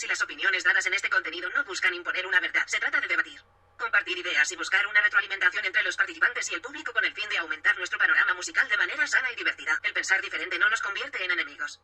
y las opiniones dadas en este contenido no buscan imponer una verdad, se trata de debatir, compartir ideas y buscar una retroalimentación entre los participantes y el público con el fin de aumentar nuestro panorama musical de manera sana y divertida. El pensar diferente no nos convierte en enemigos.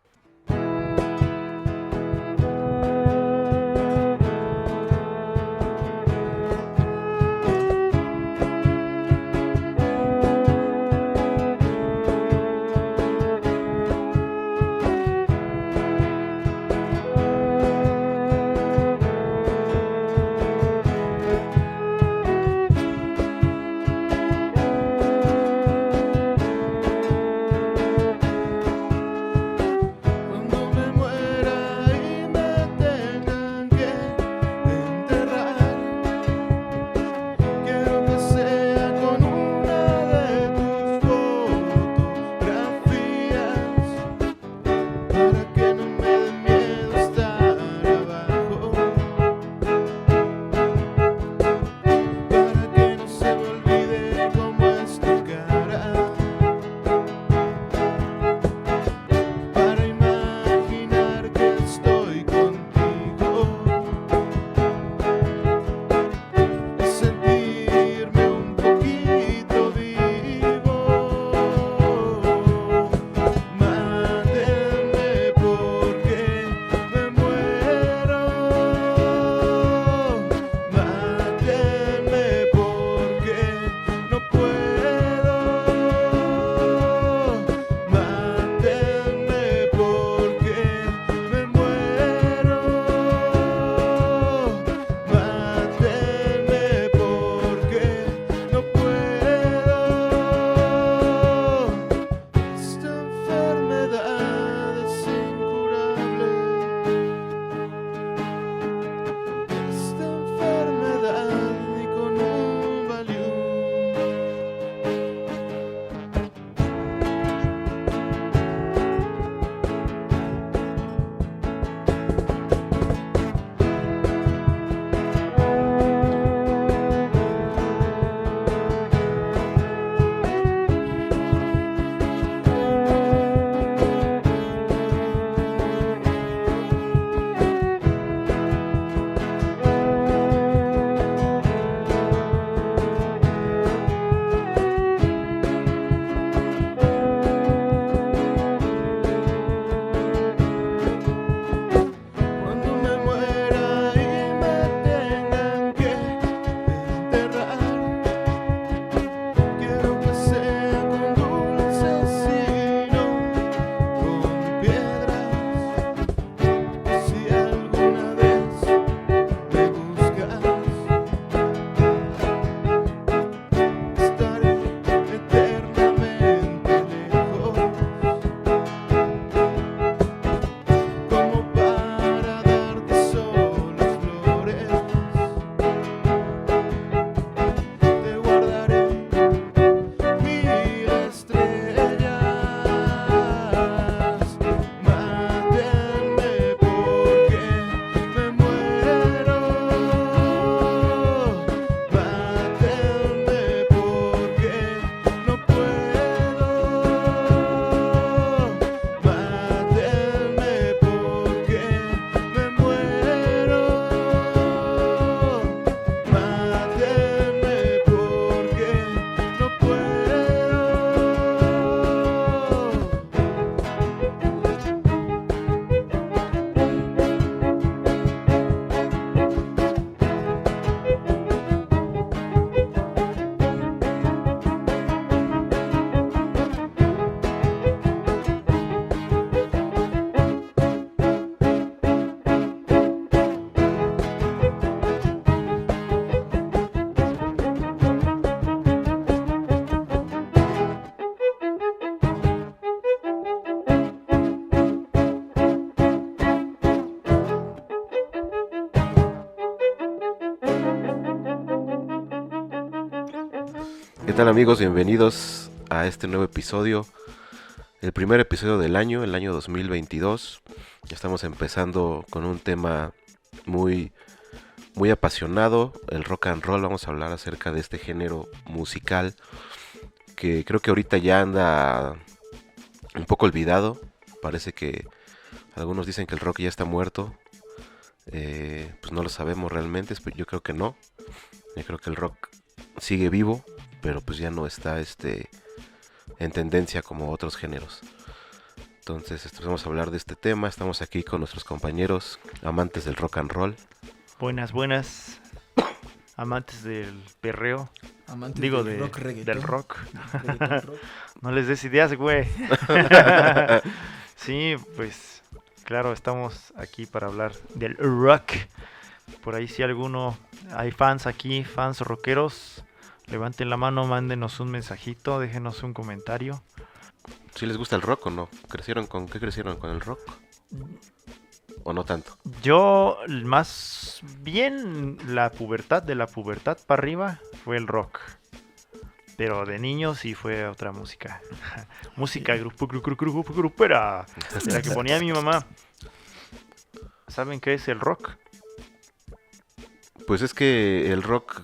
¿Qué tal amigos? Bienvenidos a este nuevo episodio, el primer episodio del año, el año 2022. Ya estamos empezando con un tema muy apasionado, el rock and roll. Vamos a hablar acerca de este género musical que creo que ahorita ya anda un poco olvidado. Parece que algunos dicen que el rock ya está muerto. pues no lo sabemos realmente, yo creo que no. Yo creo que el rock sigue vivo, pero pues ya no está en tendencia como otros géneros. Entonces vamos a hablar de este tema. Estamos aquí con nuestros compañeros amantes del rock and roll. Buenas, amantes del perreo. Amantes Digo, del rock, reggaetón. del rock. Reggaetón, rock. No les des ideas, güey. Sí, pues claro, estamos aquí para hablar del rock. Por ahí si hay fans aquí, fans rockeros, levanten la mano, mándenos un mensajito, déjenos un comentario. ¿Sí les gusta el rock o no? ¿Con qué crecieron? ¿Con el rock? ¿O no tanto? Yo más bien de la pubertad para arriba fue el rock. Pero de niño sí fue otra música. Música grupera. De la que ponía mi mamá. ¿Saben qué es el rock? Pues es que el rock,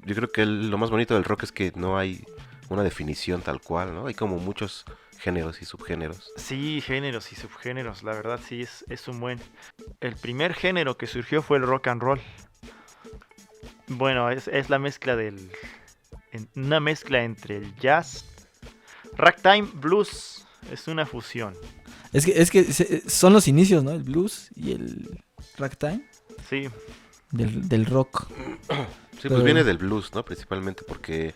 yo creo que lo más bonito del rock es que no hay una definición tal cual, ¿no? Hay como muchos géneros y subgéneros. Sí, géneros y subgéneros, la verdad sí es un buen. El primer género que surgió fue el rock and roll. Bueno, es la mezcla una mezcla entre el jazz, ragtime, blues, es una fusión. Es que son los inicios, ¿no? El blues y el ragtime Sí, del rock. Sí, Pero- pues viene del blues, ¿no? Principalmente porque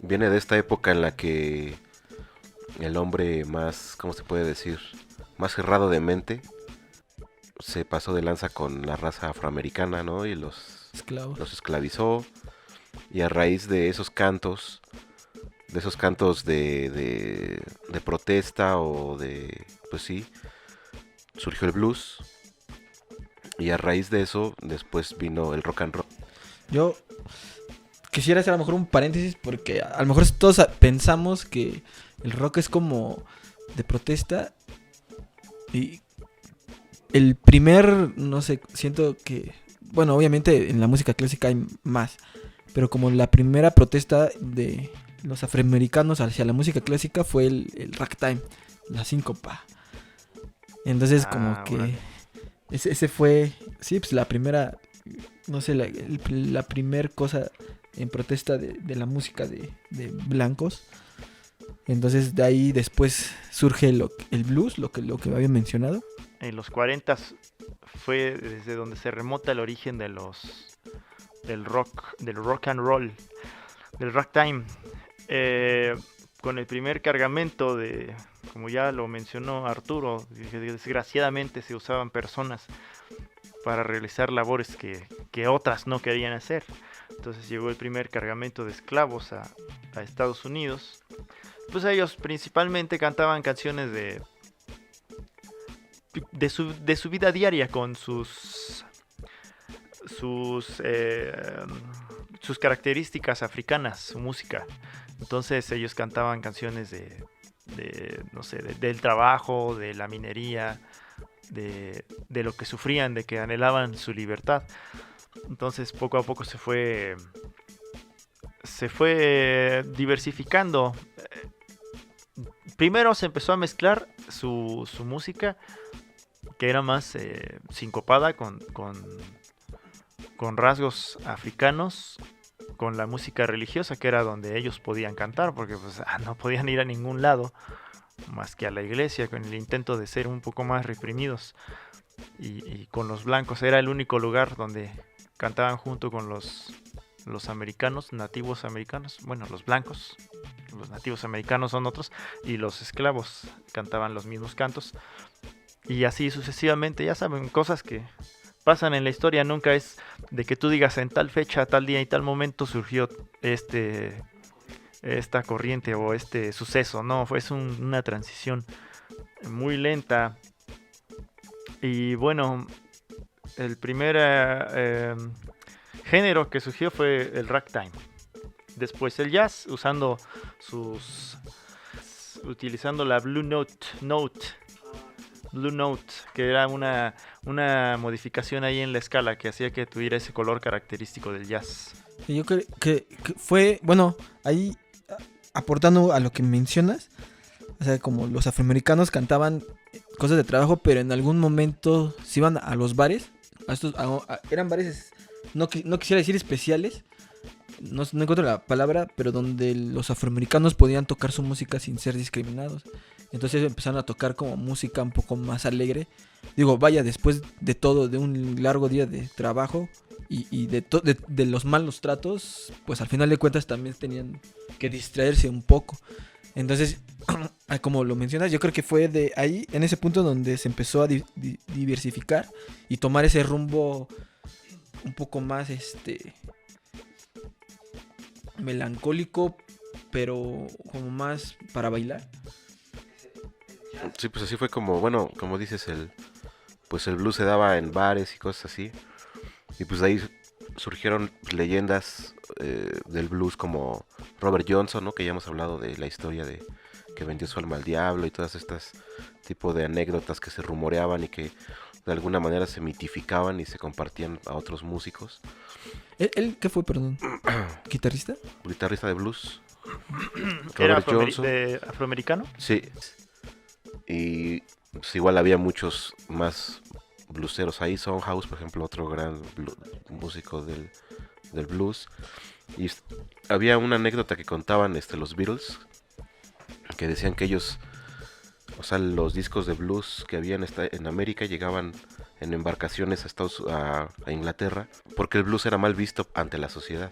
viene de esta época en la que el hombre más, ¿cómo se puede decir? Más cerrado de mente se pasó de lanza con la raza afroamericana, ¿no? Y los Esclavos. esclavizó. Y a raíz de esos cantos, de protesta o de, pues sí, surgió el blues. Y a raíz de eso, después vino el rock and roll. Yo quisiera hacer a lo mejor un paréntesis porque a lo mejor todos pensamos que el rock es como de protesta y el primer, no sé, siento que, bueno, obviamente en la música clásica hay más, pero como la primera protesta de los afroamericanos hacia la música clásica fue el ragtime, la síncopa. Entonces como que órale. ese fue, sí, pues la primera, no sé, la primer cosa en protesta de la música de blancos. Entonces de ahí después surge el blues, lo que había mencionado. En los 40 fue desde donde se remota el origen del rock and roll, del ragtime. Con el primer cargamento como ya lo mencionó Arturo, que desgraciadamente se usaban personas para realizar labores que otras no querían hacer. Entonces llegó el primer cargamento de esclavos a Estados Unidos. Pues ellos principalmente cantaban canciones de su vida diaria con sus características africanas, su música. Entonces ellos cantaban canciones no sé, del trabajo, de la minería, de lo que sufrían, de que anhelaban su libertad. Entonces poco a poco se fue diversificando. Primero se empezó a mezclar su música, que era más sincopada con rasgos africanos, con la música religiosa, que era donde ellos podían cantar, porque pues, no podían ir a ningún lado más que a la iglesia, con el intento de ser un poco más reprimidos. Y con los blancos era el único lugar donde cantaban junto con los americanos, nativos americanos, bueno, los blancos. Los nativos americanos son otros, y los esclavos cantaban los mismos cantos. Y así sucesivamente, ya saben, cosas que pasan en la historia. Nunca es de que tú digas en tal fecha, tal día y tal momento surgió esta corriente o este suceso. No, fue una transición muy lenta. Y bueno, el primer género que surgió fue el ragtime. Después el jazz, utilizando la Blue Note, que era una modificación ahí en la escala que hacía que tuviera ese color característico del jazz. Y yo creo que fue, bueno, ahí aportando a lo que mencionas, o sea, como los afroamericanos cantaban cosas de trabajo, pero en algún momento se iban a los bares eran bares, no quisiera decir especiales, no encuentro la palabra, pero donde los afroamericanos podían tocar su música sin ser discriminados. Entonces empezaron a tocar como música un poco más alegre. Digo, vaya, después de todo, de un largo día de trabajo y de los malos tratos, pues al final de cuentas también tenían que distraerse un poco. Entonces, como lo mencionas, yo creo que fue de ahí, en ese punto donde se empezó a diversificar y tomar ese rumbo un poco más melancólico, pero como más para bailar. Sí, pues así fue como, bueno, como dices, pues el blues se daba en bares y cosas así. Y pues de ahí surgieron leyendas del blues como Robert Johnson, ¿no? Que ya hemos hablado de la historia de que vendió su alma al diablo y todas estas tipo de anécdotas que se rumoreaban y que de alguna manera se mitificaban y se compartían a otros músicos. ¿Él qué fue, perdón? ¿Guitarrista? Guitarrista de blues. ¿Era Robert Johnson. afroamericano? Sí. Y pues igual había muchos más blueseros ahí. Sondheim, por ejemplo, otro gran músico del blues. Y había una anécdota que contaban los Beatles, que decían que ellos, o sea, los discos de blues que había en América llegaban en embarcaciones a Inglaterra, porque el blues era mal visto ante la sociedad.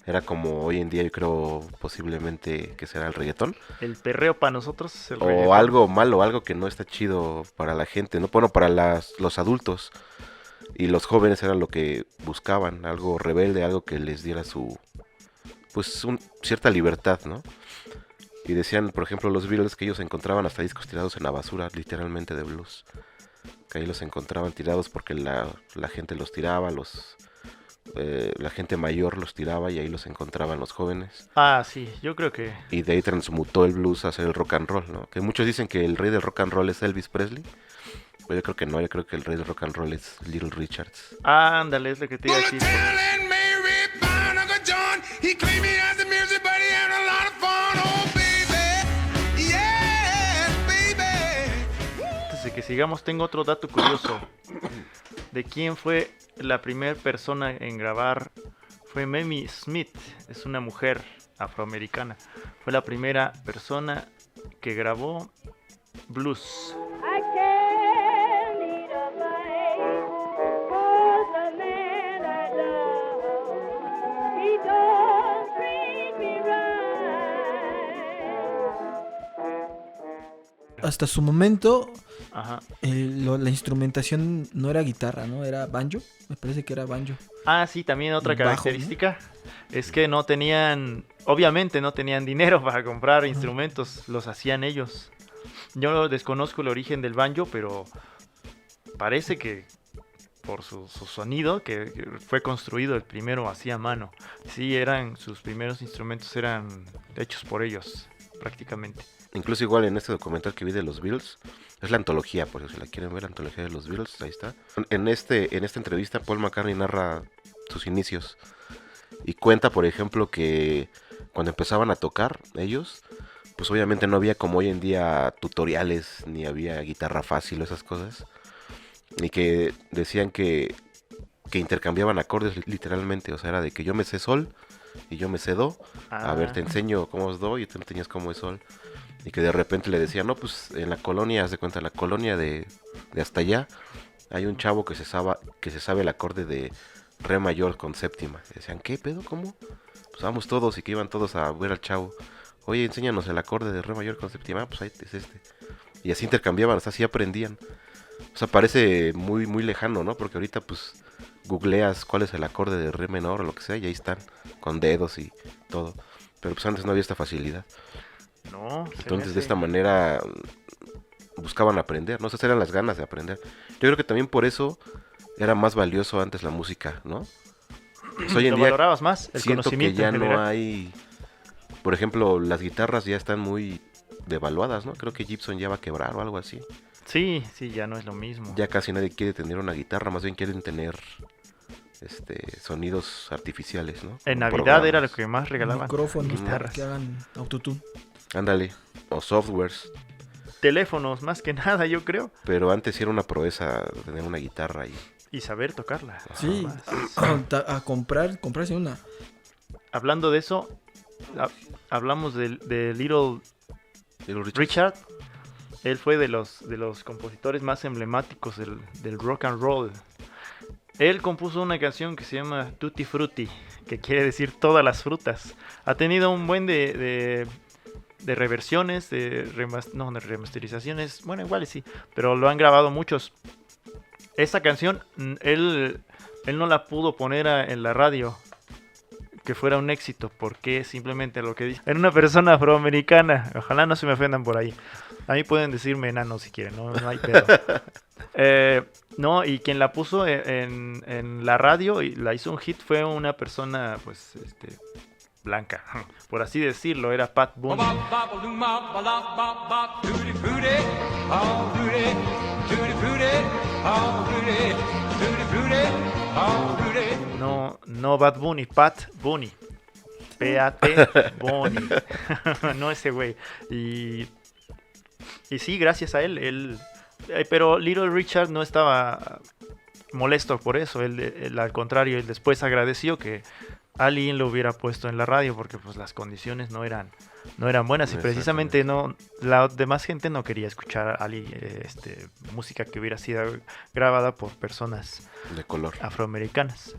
Era como hoy en día, yo creo, posiblemente que será el reggaetón. El perreo para nosotros es el o reggaetón. Algo malo, algo que no está chido para la gente, ¿no? Bueno, para los adultos. Y los jóvenes era lo que buscaban, algo rebelde, algo que les diera cierta libertad, ¿no? Y decían, por ejemplo, los Beatles que ellos encontraban hasta discos tirados en la basura, literalmente de blues. Que ahí los encontraban tirados porque la gente los tiraba, la gente mayor los tiraba y ahí los encontraban los jóvenes. Ah, sí, yo creo que... Y de ahí transmutó el blues a ser el rock and roll, ¿no? Que muchos dicen que el rey del rock and roll es Elvis Presley. Pero yo creo que no, yo creo que el rey del rock and roll es Little Richards. Ándale, es lo que te iba a decir. Antes de que sigamos, tengo otro dato curioso. ¿De quién fue la primera persona en grabar? Fue Mamie Smith, es una mujer afroamericana. Fue la primera persona que grabó blues. I can't lead a life for the man I love. He don't treat me right. Hasta su momento, Ajá. la instrumentación no era guitarra, ¿no? Era banjo. Me parece que era banjo. Ah, sí, también otra Bajo, característica es que no tenían, obviamente no tenían dinero para comprar instrumentos, los hacían ellos. Yo desconozco el origen del banjo, pero parece que por su sonido, que fue construido el primero así a mano. Sí, sus primeros instrumentos eran hechos por ellos, prácticamente. Incluso igual en este documental que vi de los Beatles, es la antología, por si la quieren ver, la antología de los Beatles, ahí está. En esta entrevista Paul McCartney narra sus inicios y cuenta, por ejemplo, que cuando empezaban a tocar ellos, pues obviamente no había como hoy en día tutoriales, ni había guitarra fácil o esas cosas, y que decían que intercambiaban acordes literalmente, o sea, era de que yo me sé sol y yo me sé do, a ver, te enseño cómo es do y tú me enseñas cómo es sol. Y que de repente le decían, no, pues en la colonia, haz de cuenta, en la colonia de hasta allá, hay un chavo que se sabe el acorde de re mayor con séptima. Y decían, ¿qué pedo? ¿Cómo? Pues vamos todos, y que iban todos a ver al chavo. Oye, enséñanos el acorde de re mayor con séptima. Ah, pues ahí es este. Y así intercambiaban, hasta así aprendían. O sea, parece muy, muy lejano, ¿no? Porque ahorita, pues, googleas cuál es el acorde de re menor o lo que sea, y ahí están, con dedos y todo. Pero pues antes no había esta facilidad. No, Entonces de esta manera buscaban aprender, ¿no? Esas eran las ganas de aprender. Yo creo que también por eso era más valioso antes la música, ¿no? Pues hoy en lo día valorabas más, el siento que conocimiento ya en no general. hay... Por ejemplo, las guitarras ya están muy devaluadas, ¿no? Creo que Gibson ya va a quebrar o algo así. Sí, ya no es lo mismo. Ya casi nadie quiere tener una guitarra, más bien quieren tener sonidos artificiales, ¿no? En Como Navidad era lo programas. que más regalaban. Micrófonos, guitarras. que hagan autotune. Ándale, o softwares. Teléfonos, más que nada, yo creo. Pero antes sí era una proeza tener una guitarra y Y saber tocarla. Sí, nada más. a comprarse una. Hablando de eso, hablamos de Little Little Richard. Richard. Él fue de los compositores más emblemáticos del rock and roll. Él compuso una canción que se llama Tutti Frutti, que quiere decir todas las frutas. Ha tenido un buen de reversiones, de remasterizaciones, bueno, igual sí, pero lo han grabado muchos. Esa canción, él no la pudo poner en la radio, que fuera un éxito, porque simplemente lo que dice. Era una persona afroamericana, ojalá no se me ofendan por ahí. A mí pueden decirme enano si quieren, no hay pedo. No, y quien la puso en la radio y la hizo un hit fue una persona, pues, blanca, por así decirlo, era Pat Boone. No Bad Bunny, Pat Bunny. P-A-T Bunny. No ese güey. Y sí, gracias a él. Pero Little Richard no estaba molesto por eso. Él, al contrario, él después agradeció que alguien lo hubiera puesto en la radio porque pues las condiciones no eran buenas y precisamente no la demás gente no quería escuchar música que hubiera sido grabada por personas De color. afroamericanas.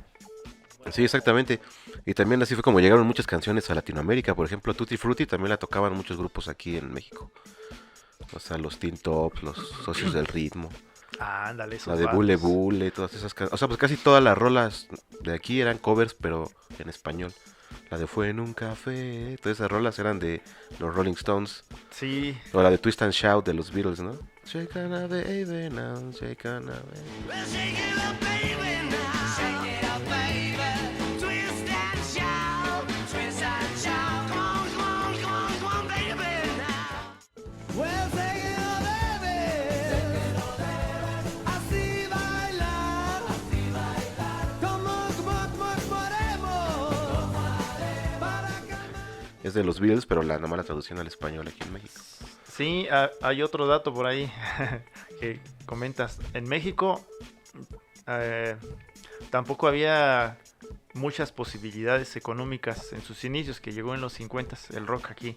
Sí, exactamente. Y también así fue como llegaron muchas canciones a Latinoamérica. Por ejemplo, Tutti Frutti también la tocaban muchos grupos aquí en México. O sea, los Teen Tops, los Socios del Ritmo, Ándale, esos la de vatos. Bule Bule, todas esas canciones. O sea, pues casi todas las rolas de aquí eran covers, pero en español. La de Fue en un café, todas esas rolas eran de los Rolling Stones. Sí, O la de Twist and Shout de los Beatles, ¿no? Shake on a baby now, shake on a baby. Es de los Beatles, pero nomás la traducción al español aquí en México. sí, hay otro dato por ahí que comentas. En México tampoco había muchas posibilidades económicas en sus inicios, que llegó en los 50 el rock aquí,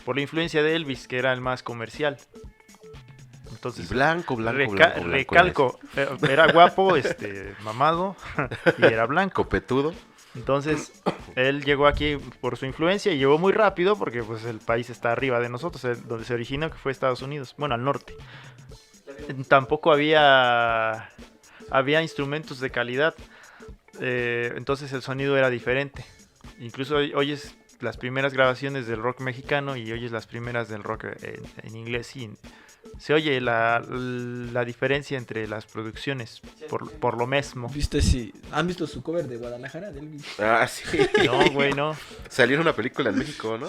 por la influencia de Elvis, que era el más comercial. Entonces, Blanco. recalco, era guapo, mamado y era blanco. Copetudo. Entonces, él llegó aquí por su influencia y llegó muy rápido porque pues el país está arriba de nosotros, donde se originó, que fue Estados Unidos, bueno, al norte. Tampoco había instrumentos de calidad, entonces el sonido era diferente. Incluso oyes las primeras grabaciones del rock mexicano y oyes las primeras del rock en inglés y se oye la diferencia entre las producciones por lo mismo. ¿Han visto su cover de Guadalajara de Elvis? Ah, sí. No, güey, no. Salió en una película en México, ¿no?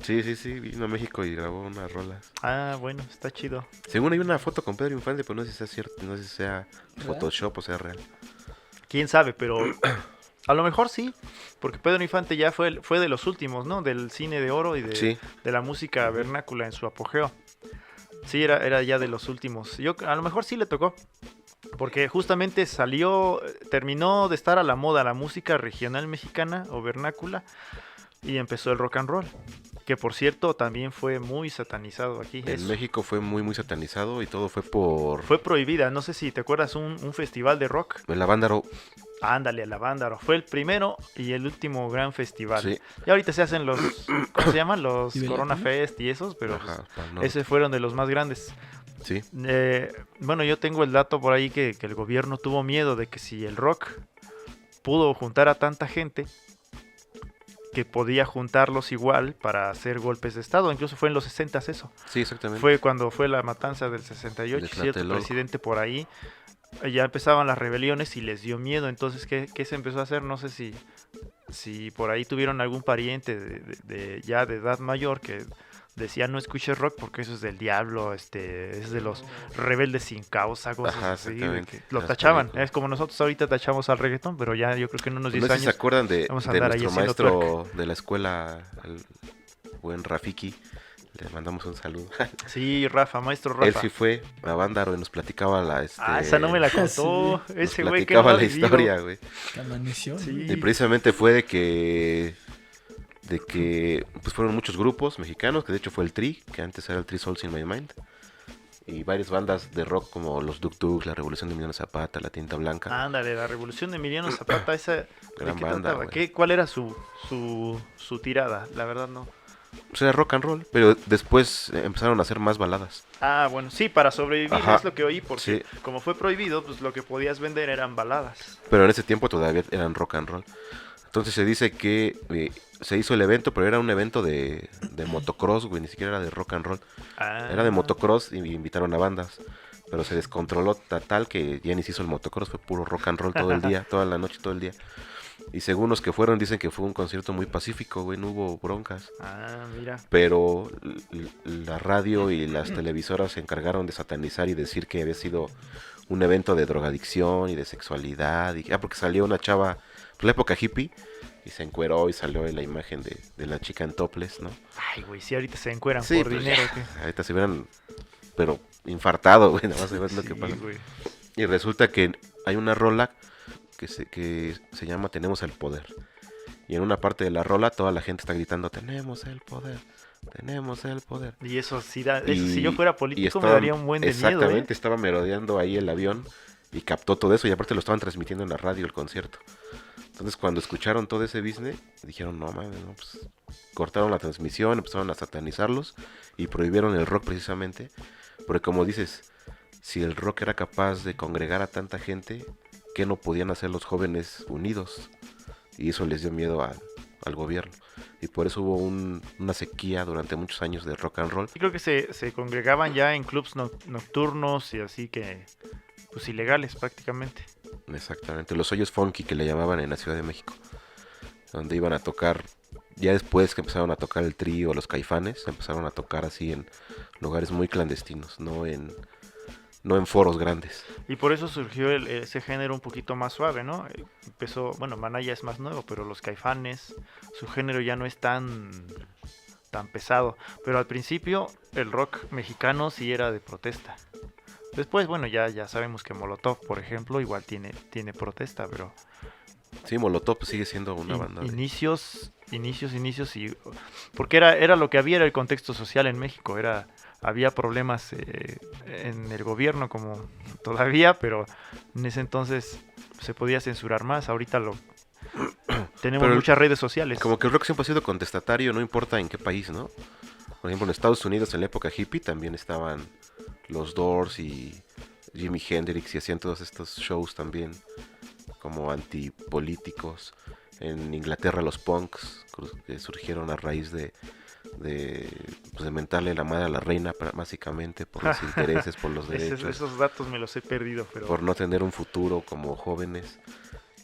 Sí, vino a México y grabó unas rolas. Ah, bueno, está chido. Según hay una foto con Pedro Infante, pero no sé si sea cierto, no sé si sea ¿verdad? Photoshop o sea real. Quién sabe, pero a lo mejor sí, porque Pedro Infante ya fue de los últimos, ¿no? Del cine de oro y de la música vernácula en su apogeo. Sí, era ya de los últimos. A lo mejor sí le tocó, porque justamente terminó de estar a la moda la música regional mexicana o vernácula y empezó el rock and roll, que por cierto también fue muy satanizado aquí. En México fue muy satanizado y todo fue Fue prohibida, no sé si te acuerdas, un festival de rock. en la banda Ándale, a la Vándaro. Fue el primero y el último gran festival. Sí. Y ahorita se hacen los, ¿cómo se llaman? Los ¿Vive Corona Latino? Fest y esos, pero Ajá, pues, no. esos fueron de los más grandes. Sí. Bueno, yo tengo el dato por ahí que el gobierno tuvo miedo de que si el rock pudo juntar a tanta gente, que podía juntarlos igual para hacer golpes de estado. Incluso fue en los 60 eso. Sí, exactamente. Fue cuando fue la matanza del 68, De cierto Tlatelolco. presidente por ahí. Ya empezaban las rebeliones y les dio miedo. Entonces, ¿qué se empezó a hacer? No sé si por ahí tuvieron algún pariente ya de edad mayor que decía no escuches rock porque eso es del diablo, es de los rebeldes sin causa, cosas Ajá, así, de exactamente. que lo Las tachaban. películas. Es como nosotros ahorita tachamos al reggaetón, pero ya yo creo que en unos 10 No sé si se años acuerdan de vamos a nuestro andar ahí haciendo maestro de la escuela, el buen Rafiki, Le mandamos un saludo. Sí, Rafa, maestro Él Rafa. sí fue a Bándaro y nos platicaba Esa no me la contó. nos Ese güey que platicaba no ha la vivido. historia, güey. Que amaneció. Sí. Y precisamente fue de que pues fueron muchos grupos mexicanos, que de hecho fue el Tri, que antes era el Tri Souls in My Mind, y varias bandas de rock como los Duk Duk, la Revolución de Emiliano Zapata, la Tinta Blanca. Ándale, la revolución de Emiliano Zapata, esa. ¿De Gran qué banda, trataba? güey. ¿Cuál era su tirada? La verdad no. O sea, rock and roll, pero después empezaron a hacer más baladas. Ah, bueno, sí, para sobrevivir Ajá. es lo que oí, porque Sí. como fue prohibido, pues lo que podías vender eran baladas. Pero en ese tiempo todavía eran rock and roll. Entonces se dice que se hizo el evento, pero era un evento de motocross, güey, ni siquiera era de rock and roll. Ah. Era de motocross y invitaron a bandas. Pero se descontroló tal que ya ni se hizo el motocross, fue puro rock and roll todo el día, toda la noche, todo el día. Y según los que fueron, dicen que fue un concierto muy pacífico, güey, no hubo broncas. Ah, mira. Pero la radio y las televisoras se encargaron de satanizar y decir que había sido un evento de drogadicción y de sexualidad. Porque salió una chava, por la época hippie, y se encueró y salió la imagen de la chica en topless, ¿no? Ay, güey, si ahorita se encueran Sí, por pues, dinero. ya, ¿Qué? ahorita se hubieran, pero infartado, güey, nada más a ver lo que Sí, pasa. güey. Y resulta que hay una rola que se llama Tenemos el Poder. Y en una parte de la rola toda la gente está gritando, tenemos el poder, tenemos el poder. Y eso sí da, eso, Y- si yo fuera y político me estaban- daría un buen de miedo, exactamente, ¿eh? estaba merodeando ahí el avión y captó todo eso y aparte lo estaban transmitiendo en la radio el concierto. Entonces cuando escucharon todo ese business, dijeron, no mames, no, pues cortaron la transmisión, empezaron a satanizarlos y prohibieron el rock precisamente, porque como dices, si el rock era capaz de congregar a tanta gente, ¿qué no podían hacer los jóvenes unidos? Y eso les dio miedo al gobierno. Y por eso hubo una sequía durante muchos años de rock and roll. Y creo que se congregaban ya en clubs nocturnos y así que, pues ilegales prácticamente. Exactamente, los hoyos funky que le llamaban en la Ciudad de México, donde iban a tocar, ya después que empezaron a tocar el Trío o los Caifanes, empezaron a tocar así en lugares muy clandestinos, no en foros grandes. Y por eso surgió ese género un poquito más suave, ¿no? Empezó, bueno, Maná ya es más nuevo, pero los Caifanes, su género ya no es tan pesado. Pero al principio el rock mexicano sí era de protesta. Después, bueno, ya sabemos que Molotov, por ejemplo, igual tiene protesta, pero Sí, Molotov sigue siendo una banda de... inicios y porque era lo que había, era el contexto social en México, había problemas en el gobierno como todavía, pero en ese entonces se podía censurar más. Ahorita tenemos Pero muchas redes sociales. Como que el rock siempre ha sido contestatario, no importa en qué país, ¿no? Por ejemplo, en Estados Unidos en la época hippie también estaban los Doors y Jimi Hendrix y hacían todos estos shows también como antipolíticos. En Inglaterra los punks que surgieron a raíz de mentarle la madre a la reina, básicamente por los intereses, por los derechos, Esos datos me los he perdido, pero por no tener un futuro como jóvenes.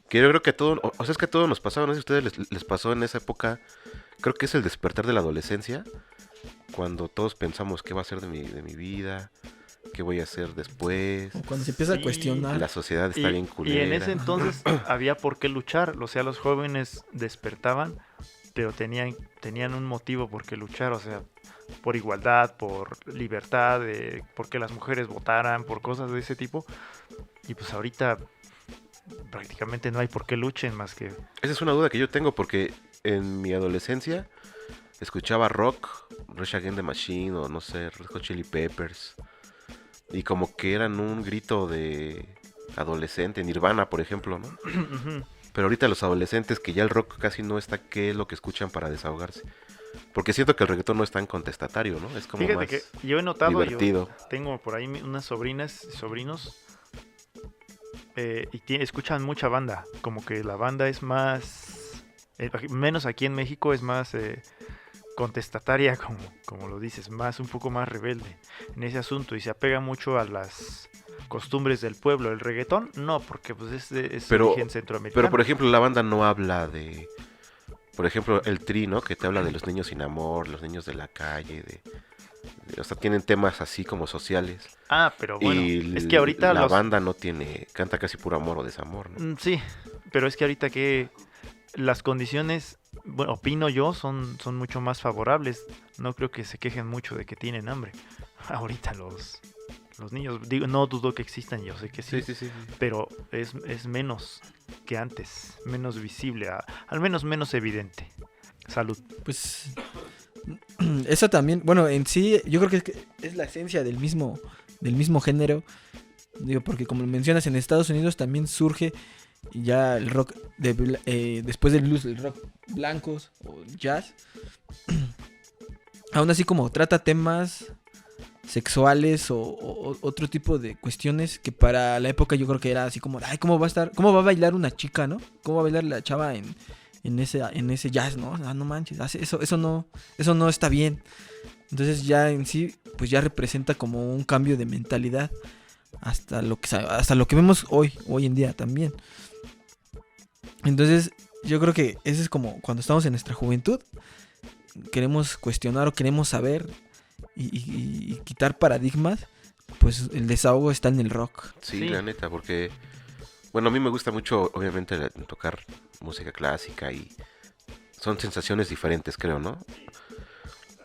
Que yo creo que a todos, o sea, es que a todos nos pasaba, no sé si a ustedes les pasó en esa época, creo que es el despertar de la adolescencia, cuando todos pensamos qué va a ser de mi vida, qué voy a hacer después, Cuando se empieza Sí. a cuestionar. la sociedad está bien y culera. en ese entonces había por qué luchar, o sea, los jóvenes despertaban, pero tenían un motivo por qué luchar, o sea, por igualdad, por libertad, por que las mujeres votaran, por cosas de ese tipo. Y pues ahorita prácticamente no hay por qué luchen más que... Esa es una duda que yo tengo porque en mi adolescencia escuchaba rock, Rage Against the Machine o no sé, Red Hot Chili Peppers, y como que eran un grito de adolescente, Nirvana por ejemplo, ¿no? Pero ahorita los adolescentes que ya el rock casi no está, ¿qué es lo que escuchan para desahogarse? Porque siento que el reggaetón no es tan contestatario, ¿no? Es como Fíjate más que yo he notado, divertido. tengo por ahí unas sobrinas y sobrinos y escuchan mucha banda, como que la banda es más, menos aquí en México, es más contestataria, como lo dices, un poco más rebelde en ese asunto y se apega mucho a las costumbres del pueblo. El reggaetón no, porque pues es Pero- origen centroamericano. Pero por ejemplo la banda no habla de, por ejemplo el Tri, ¿no? Que te habla de los niños sin amor, los niños de la calle, o sea, tienen temas así como sociales. Pero bueno, Y es que ahorita la los... banda no canta casi puro amor o desamor, ¿no? Sí, pero es que ahorita que las condiciones bueno, opino yo, son mucho más favorables. No creo que se quejen mucho de que tienen hambre. Ahorita los niños, digo, no dudo que existan, yo sé que sí, Sí. pero es menos que antes, menos visible, al menos menos evidente. Salud. Pues eso también, bueno, en sí yo creo que es la esencia del mismo género. Digo, porque como mencionas, en Estados Unidos también surge ya el rock después del blues, el rock blancos o jazz. Aún así como trata temas sexuales o otro tipo de cuestiones que para la época yo creo que era así como, ay, cómo va a bailar una chica, ¿no? ¿Cómo va a bailar la chava en ese jazz, ¿no? Ah, no manches, eso no está bien. Entonces ya en sí, pues ya representa como un cambio de mentalidad hasta lo que vemos hoy en día también. Entonces, yo creo que ese es como cuando estamos en nuestra juventud, queremos cuestionar o queremos saber y quitar paradigmas, pues el desahogo está en el rock. Sí, Sí. la neta, porque, bueno, a mí me gusta mucho, obviamente, tocar música clásica y son sensaciones diferentes, creo, ¿no?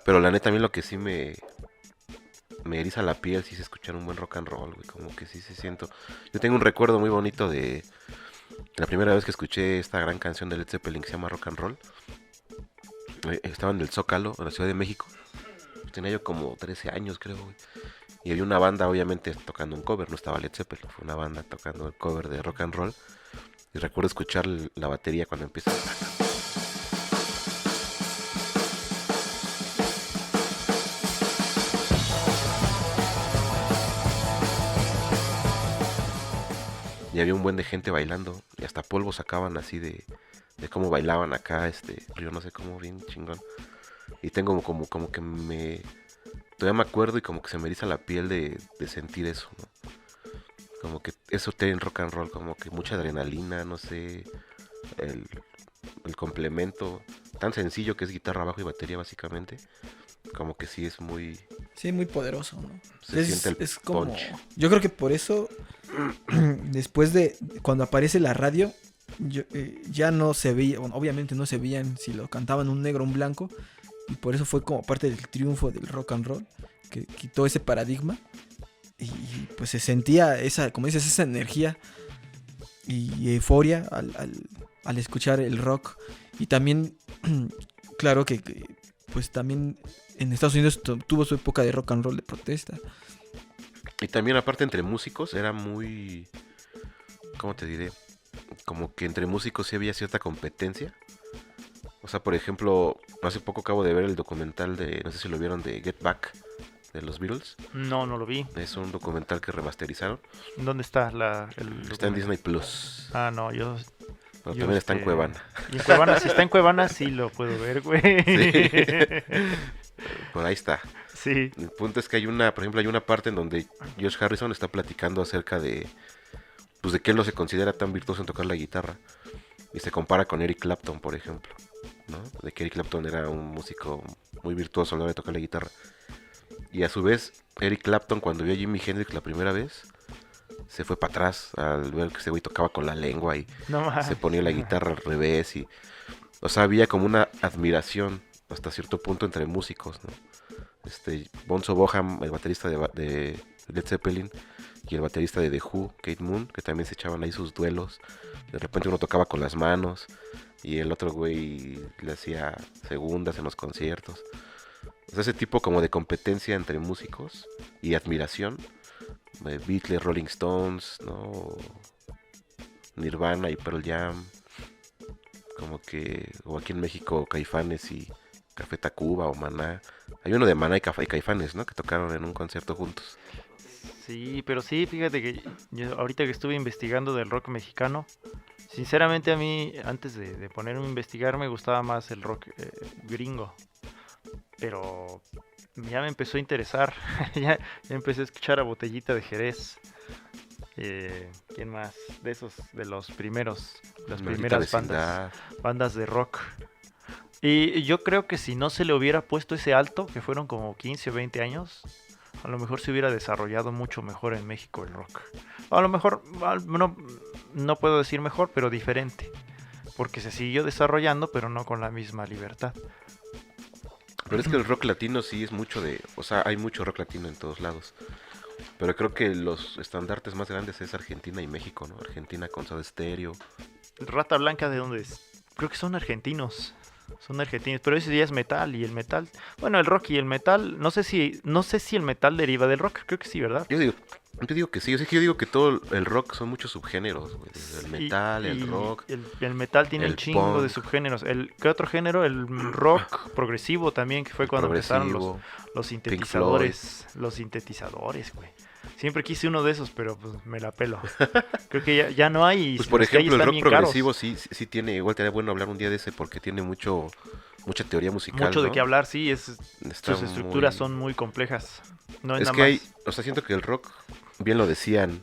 Pero la neta, a mí lo que sí me eriza la piel si se escuchar un buen rock and roll, güey, como que sí se siento. Yo tengo un recuerdo muy bonito de la primera vez que escuché esta gran canción de Led Zeppelin que se llama Rock and Roll. Estaba en el Zócalo, en la Ciudad de México. Tenía yo como 13 años, creo, güey. Y había una banda, obviamente, tocando un cover, no estaba Led Zeppelin, fue una banda tocando el cover de Rock and Roll. Y recuerdo escuchar la batería cuando empieza. Y había un buen de gente bailando. Y hasta polvo sacaban así de cómo bailaban acá, yo no sé cómo, bien chingón. Y tengo como que todavía me acuerdo y como que se me eriza la piel de sentir eso, ¿no? Como que eso tiene en rock and roll, como que mucha adrenalina, no sé, el complemento tan sencillo que es guitarra, bajo y batería básicamente, como que sí es muy, Sí, muy poderoso, ¿no? se siente el es como, punch. yo creo que por eso, después de cuando aparece la radio, ya no se veía, bueno, obviamente no se veían si lo cantaban un negro o un blanco, y por eso fue como parte del triunfo del rock and roll, que quitó ese paradigma, y pues se sentía esa, como dices, esa energía y euforia al escuchar el rock. Y también, claro que, pues también en Estados Unidos tuvo su época de rock and roll de protesta. Y también aparte entre músicos era muy, ¿cómo te diré? Como que entre músicos sí había cierta competencia. O sea, por ejemplo, hace poco acabo de ver el documental no sé si lo vieron, de Get Back, de los Beatles. No lo vi. Es un documental que remasterizaron. ¿Dónde está el Está en documento? Disney Plus. Ah, no, yo Pero también está en Cuevana. Y en Cuevana, si está en Cuevana, sí lo puedo ver, güey. Por ahí está. Sí. El punto es que por ejemplo, hay una parte en donde George Harrison está platicando acerca pues de que él no se considera tan virtuoso en tocar la guitarra. Y se compara con Eric Clapton, por ejemplo, ¿no? De que Eric Clapton era un músico muy virtuoso a la hora de tocar la guitarra. Y a su vez, Eric Clapton, cuando vio a Jimi Hendrix la primera vez, se fue para atrás al ver que ese güey tocaba con la lengua y No más. se ponía la guitarra al revés. O sea, había como una admiración hasta cierto punto entre músicos, ¿no? Bonzo Boham, el baterista de Led Zeppelin, y el baterista de The Who, Kate Moon, que también se echaban ahí sus duelos. De repente uno tocaba con las manos y el otro güey le hacía segundas en los conciertos. O sea, ese tipo como de competencia entre músicos y admiración. Beatles, Rolling Stones, ¿no? Nirvana y Pearl Jam. Como que, o aquí en México, Caifanes y Café Tacuba o Maná. Hay uno de Maná y Caifanes, ¿no? Que tocaron en un concierto juntos. Sí, pero sí, fíjate que yo ahorita que estuve investigando del rock mexicano, sinceramente a mí, antes de ponerme a investigar, me gustaba más el rock gringo. Pero ya me empezó a interesar, ya empecé a escuchar a Botellita de Jerez. ¿Quién más? De los primeros, las Maldita primeras Vecindad. bandas de rock. Y yo creo que si no se le hubiera puesto ese alto, que fueron como 15 o 20 años, a lo mejor se hubiera desarrollado mucho mejor en México el rock. A lo mejor, no puedo decir mejor, pero diferente. porque se siguió desarrollando, pero no con la misma libertad. Pero es que el rock latino sí es mucho de... O sea, hay mucho rock latino en todos lados. Pero creo que los estandartes más grandes es Argentina y México, ¿no? Argentina con Soda Stereo. Rata Blanca, ¿de dónde es? Creo que son argentinos. Son argentinos, pero ese ya es metal y el metal, bueno, el rock y el metal, no sé si el metal deriva del rock, creo que sí, ¿verdad? Yo digo que sí, o sea, que yo digo que todo el rock son muchos subgéneros, güey. Desde el metal, el rock, El metal tiene un el chingo de punk. subgéneros. ¿Qué otro género? El rock progresivo también, que fue cuando empezaron progresivo. los Pink sintetizadores. Los sintetizadores, güey. Siempre quise uno de esos, pero pues me la pelo. Creo que ya no hay. Y Pues por los que hay ejemplo, el están rock bien caros. progresivo sí tiene, igual sería bueno hablar un día de ese porque tiene mucha teoría musical, Mucho de ¿no? qué hablar, sí. Está Sus estructuras muy- son muy complejas. No es Es nada que más. hay, o sea, siento que el rock, bien lo decían,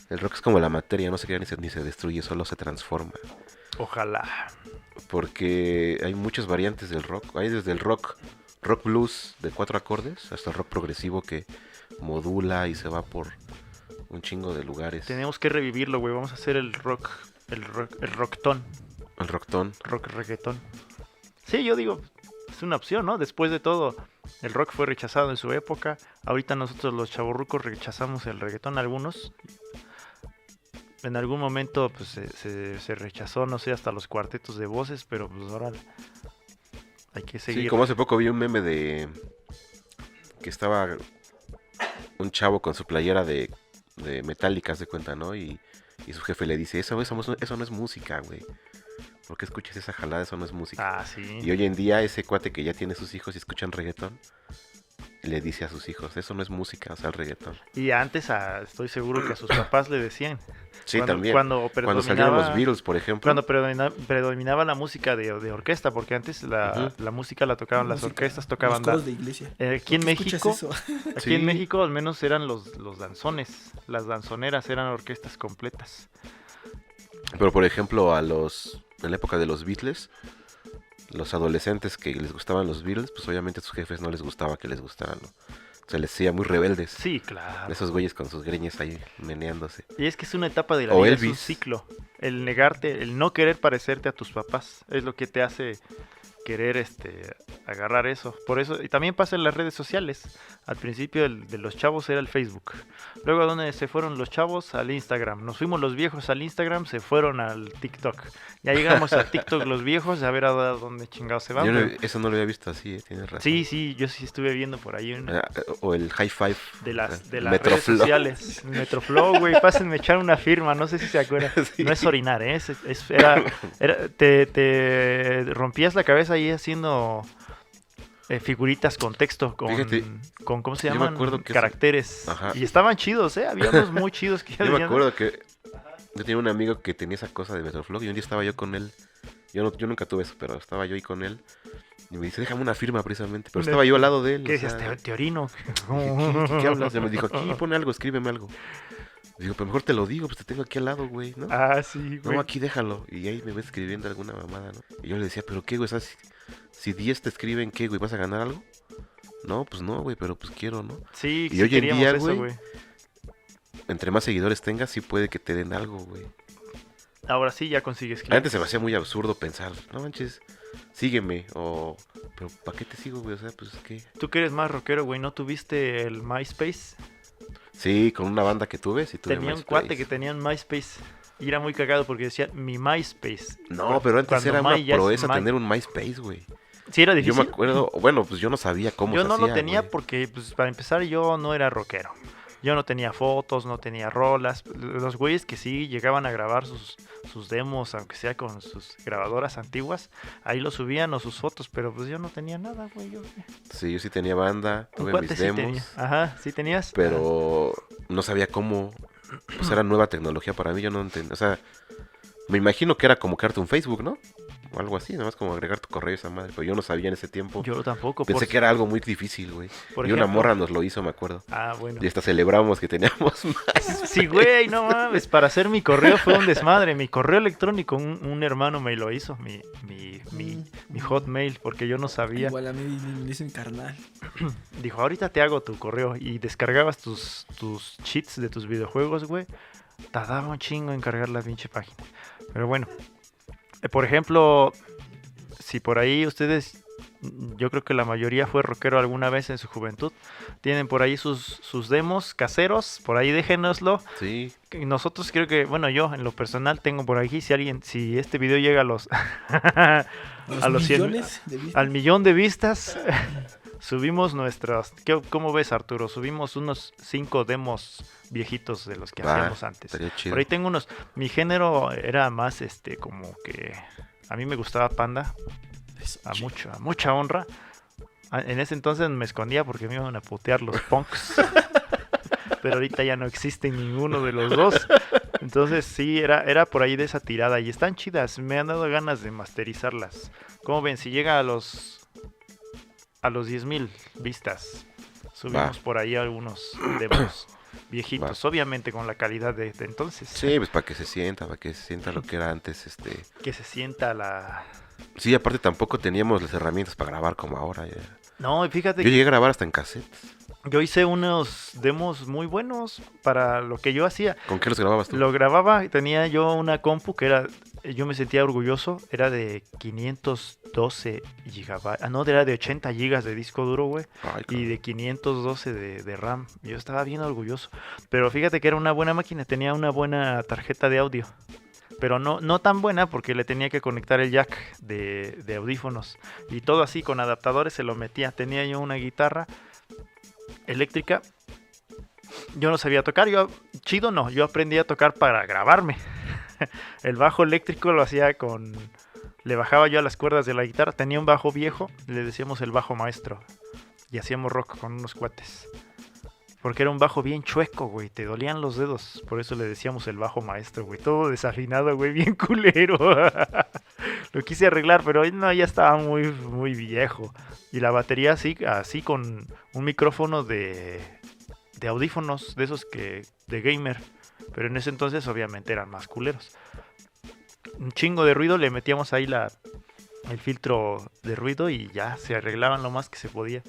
el rock es como la materia, no se crea ni se destruye, solo se transforma. Ojalá. Porque hay muchas variantes del rock. Hay desde el rock blues de 4 acordes hasta el rock progresivo que modula y se va por un chingo de lugares. Tenemos que revivirlo, güey. Vamos a hacer el rocktón. El rockton. Rock reggaetón. Sí, yo digo, es una opción, ¿no? Después de todo, el rock fue rechazado en su época. Ahorita nosotros los chavorrucos rechazamos el reggaetón, algunos. En algún momento pues se rechazó, no sé, hasta los cuartetos de voces, pero pues ahora hay que seguir. Sí, como hace poco vi un meme de que estaba un chavo con su playera de Metallica, haz de cuenta, ¿no? Y su jefe le dice, eso no es música, güey. ¿Por qué escuchas esa jalada? Eso no es música. Ah, sí. Y hoy en día ese cuate que ya tiene sus hijos y escuchan reggaetón, le dice a sus hijos, eso no es música, o sea, el reggaetón. Y antes estoy seguro que a sus papás le decían. Sí, Cuando- también. cuando Cuando salieron los predominaba- Beatles, por ejemplo. Cuando predominaba la música de orquesta, porque antes la música la tocaban las Música, orquestas, tocaban los coros de iglesia. aquí en ¿Por qué escuchas México, eso? aquí Sí. en México al menos eran los danzones, las danzoneras eran orquestas completas. Pero por ejemplo, en la época de los Beatles, los adolescentes que les gustaban los Beatles, pues obviamente a sus jefes no les gustaba que les gustaran, ¿no? Se les hacía muy rebeldes. Sí, claro. Esos güeyes con sus greñas ahí meneándose. Y es que es una etapa de la O vida, es un Elvis. ciclo. El negarte, el no querer parecerte a tus papás, es lo que te hace querer agarrar eso. Por eso, y también pasa en las redes sociales. Al principio de los chavos era el Facebook. Luego, ¿a dónde se fueron los chavos? Al Instagram. Nos fuimos los viejos al Instagram, se fueron al TikTok. Ya llegamos al TikTok los viejos, a ver a dónde chingados se van. Yo pero- eso no lo había visto así, tienes razón. Sí, yo sí estuve viendo por ahí O el High Five. de las redes Metroflow. sociales. Metroflow, güey, pásenme a echar una firma, no sé si se acuerdan. Sí. No es orinar, ¿eh? Te rompías la cabeza ahí haciendo figuritas con texto, Fíjate, con ¿cómo se yo me llaman? acuerdo que Caracteres. Ajá. Y estaban chidos, ¿eh? Había unos muy chidos que Yo me habían- acuerdo que yo tenía un amigo que tenía esa cosa de Metroflog y un día estaba yo con él. Yo nunca tuve eso, pero estaba yo ahí con él. Y me dice, déjame una firma precisamente. Pero estaba yo al lado de él. ¿Qué o decías? sea, Te orino. ¿Qué hablas? Ya me dijo, aquí pone algo, escríbeme algo. Digo, pero mejor te lo digo, pues te tengo aquí al lado, güey, ¿no? Ah, sí, güey. No, aquí déjalo. Y ahí me ves escribiendo alguna mamada, ¿no? Y yo le decía, pero qué, güey, ¿sabes? Si 10 te escriben, ¿qué, güey? ¿Vas a ganar algo? No, pues no, güey, pero pues quiero, ¿no? Sí, Y sí hoy en queríamos día, eso, güey, entre más seguidores tengas, sí puede que te den algo, güey. Ahora sí ya consigues clientes. Antes se me hacía muy absurdo pensar, no manches, sígueme, o... Pero ¿para qué te sigo, güey? O sea, pues, ¿qué? Tú que eres más rockero, güey, ¿no tuviste el MySpace? Sí, con una banda que tuve, sí tuve Tenía un MySpace. cuate que tenía un MySpace. Y era muy cagado porque decía mi MySpace. No, pero antes Cuando era una My ya es proeza My. tener un MySpace, güey. Sí, era Yo difícil. me acuerdo, bueno, pues yo no sabía cómo Yo se no lo hacía, tenía güey. porque, pues, para empezar, yo no era rockero. Yo no tenía fotos, no tenía rolas. Los güeyes que sí llegaban a grabar sus demos, aunque sea con sus grabadoras antiguas, ahí lo subían o sus fotos, pero pues yo no tenía nada, güey. Sí, yo sí tenía banda, Un tuve cuate mis sí demos, tenía. Ajá, sí tenías. pero no sabía cómo. Pues era nueva tecnología para mí, yo no entendía. O sea, me imagino que era como crearte un Facebook, ¿no? O algo así, nada más como agregar tu correo a esa madre. Pero yo no sabía en ese tiempo. Yo tampoco. Pensé que era algo muy difícil, güey. por Y una ejemplo- morra nos lo hizo, me acuerdo. Ah, bueno. Y hasta celebramos que teníamos más. Sí, güey, no mames. Para hacer mi correo fue un desmadre. Mi correo electrónico, un hermano me lo hizo. Mi hotmail, porque yo no sabía. Igual a mí me dicen carnal. Dijo, ahorita te hago tu correo. Y descargabas tus cheats de tus videojuegos, güey. Tardaba un chingo en cargar la pinche página. Pero bueno, Por ejemplo, si por ahí ustedes, yo creo que la mayoría fue rockero alguna vez en su juventud, tienen por ahí sus demos caseros, por ahí déjenoslo. Sí, Y nosotros creo que, bueno, yo en lo personal tengo por aquí, si este video llega a los a los 100 millones de vistas. al millón de vistas, subimos nuestras, ¿cómo ves, Arturo? Subimos unos 5 demos viejitos de los que va, hacíamos antes. estaría chido. Por ahí tengo unos, mi género era más como que a mí me gustaba Panda, a mucha honra. En ese entonces me escondía porque me iban a putear los punks. Pero ahorita ya no existe ninguno de los dos. Entonces sí, era por ahí de esa tirada. Y están chidas, me han dado ganas de masterizarlas. ¿Cómo ven? Si llega a los 10,000 vistas, subimos Va. por ahí algunos demos viejitos. Obviamente con la calidad de entonces. Sí, pues para que se sienta lo que era antes, Que se sienta la... Sí, aparte tampoco teníamos las herramientas para grabar como ahora. Ya. No, y fíjate Yo que llegué a grabar hasta en cassette. yo hice unos demos muy buenos para lo que yo hacía. ¿Con qué los grababas tú? Lo grababa y tenía yo una compu que era, yo me sentía orgulloso, era de 512 gigabytes, no, era de 80 gigas de disco duro, güey, Ay, y cabrón. de 512 de RAM. Yo estaba bien orgulloso, pero fíjate que era una buena máquina, tenía una buena tarjeta de audio, pero no tan buena porque le tenía que conectar el jack de audífonos y todo así con adaptadores se lo metía. Tenía yo una guitarra eléctrica. Yo no sabía tocar, yo aprendí a tocar para grabarme. El bajo eléctrico lo hacía le bajaba yo a las cuerdas de la guitarra, tenía un bajo viejo, le decíamos el bajo maestro, y hacíamos rock con unos cuates. Porque era un bajo bien chueco, güey, te dolían los dedos, por eso le decíamos el bajo maestro, güey, todo desafinado, güey, bien culero. Lo quise arreglar, pero no, ya estaba muy, muy viejo. Y la batería así con un micrófono de audífonos, de esos de gamer. Pero en ese entonces obviamente eran más culeros. Un chingo de ruido, le metíamos ahí el filtro de ruido y ya se arreglaban lo más que se podía.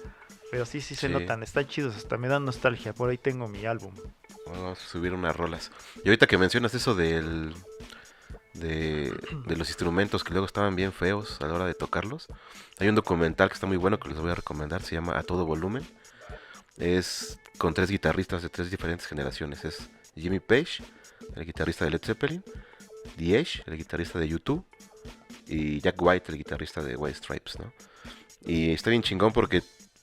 Pero sí se Sí. notan, están chidos, hasta me dan nostalgia. Por ahí tengo mi álbum. Vamos a subir unas rolas. Y ahorita que mencionas eso de los instrumentos que luego estaban bien feos a la hora de tocarlos, hay un documental que está muy bueno que les voy a recomendar, se llama A Todo Volumen. Es con 3 guitarristas de 3 diferentes generaciones. Es Jimmy Page, el guitarrista de Led Zeppelin, The Edge, el guitarrista de U2, y Jack White, el guitarrista de White Stripes, ¿no? Y está bien chingón porque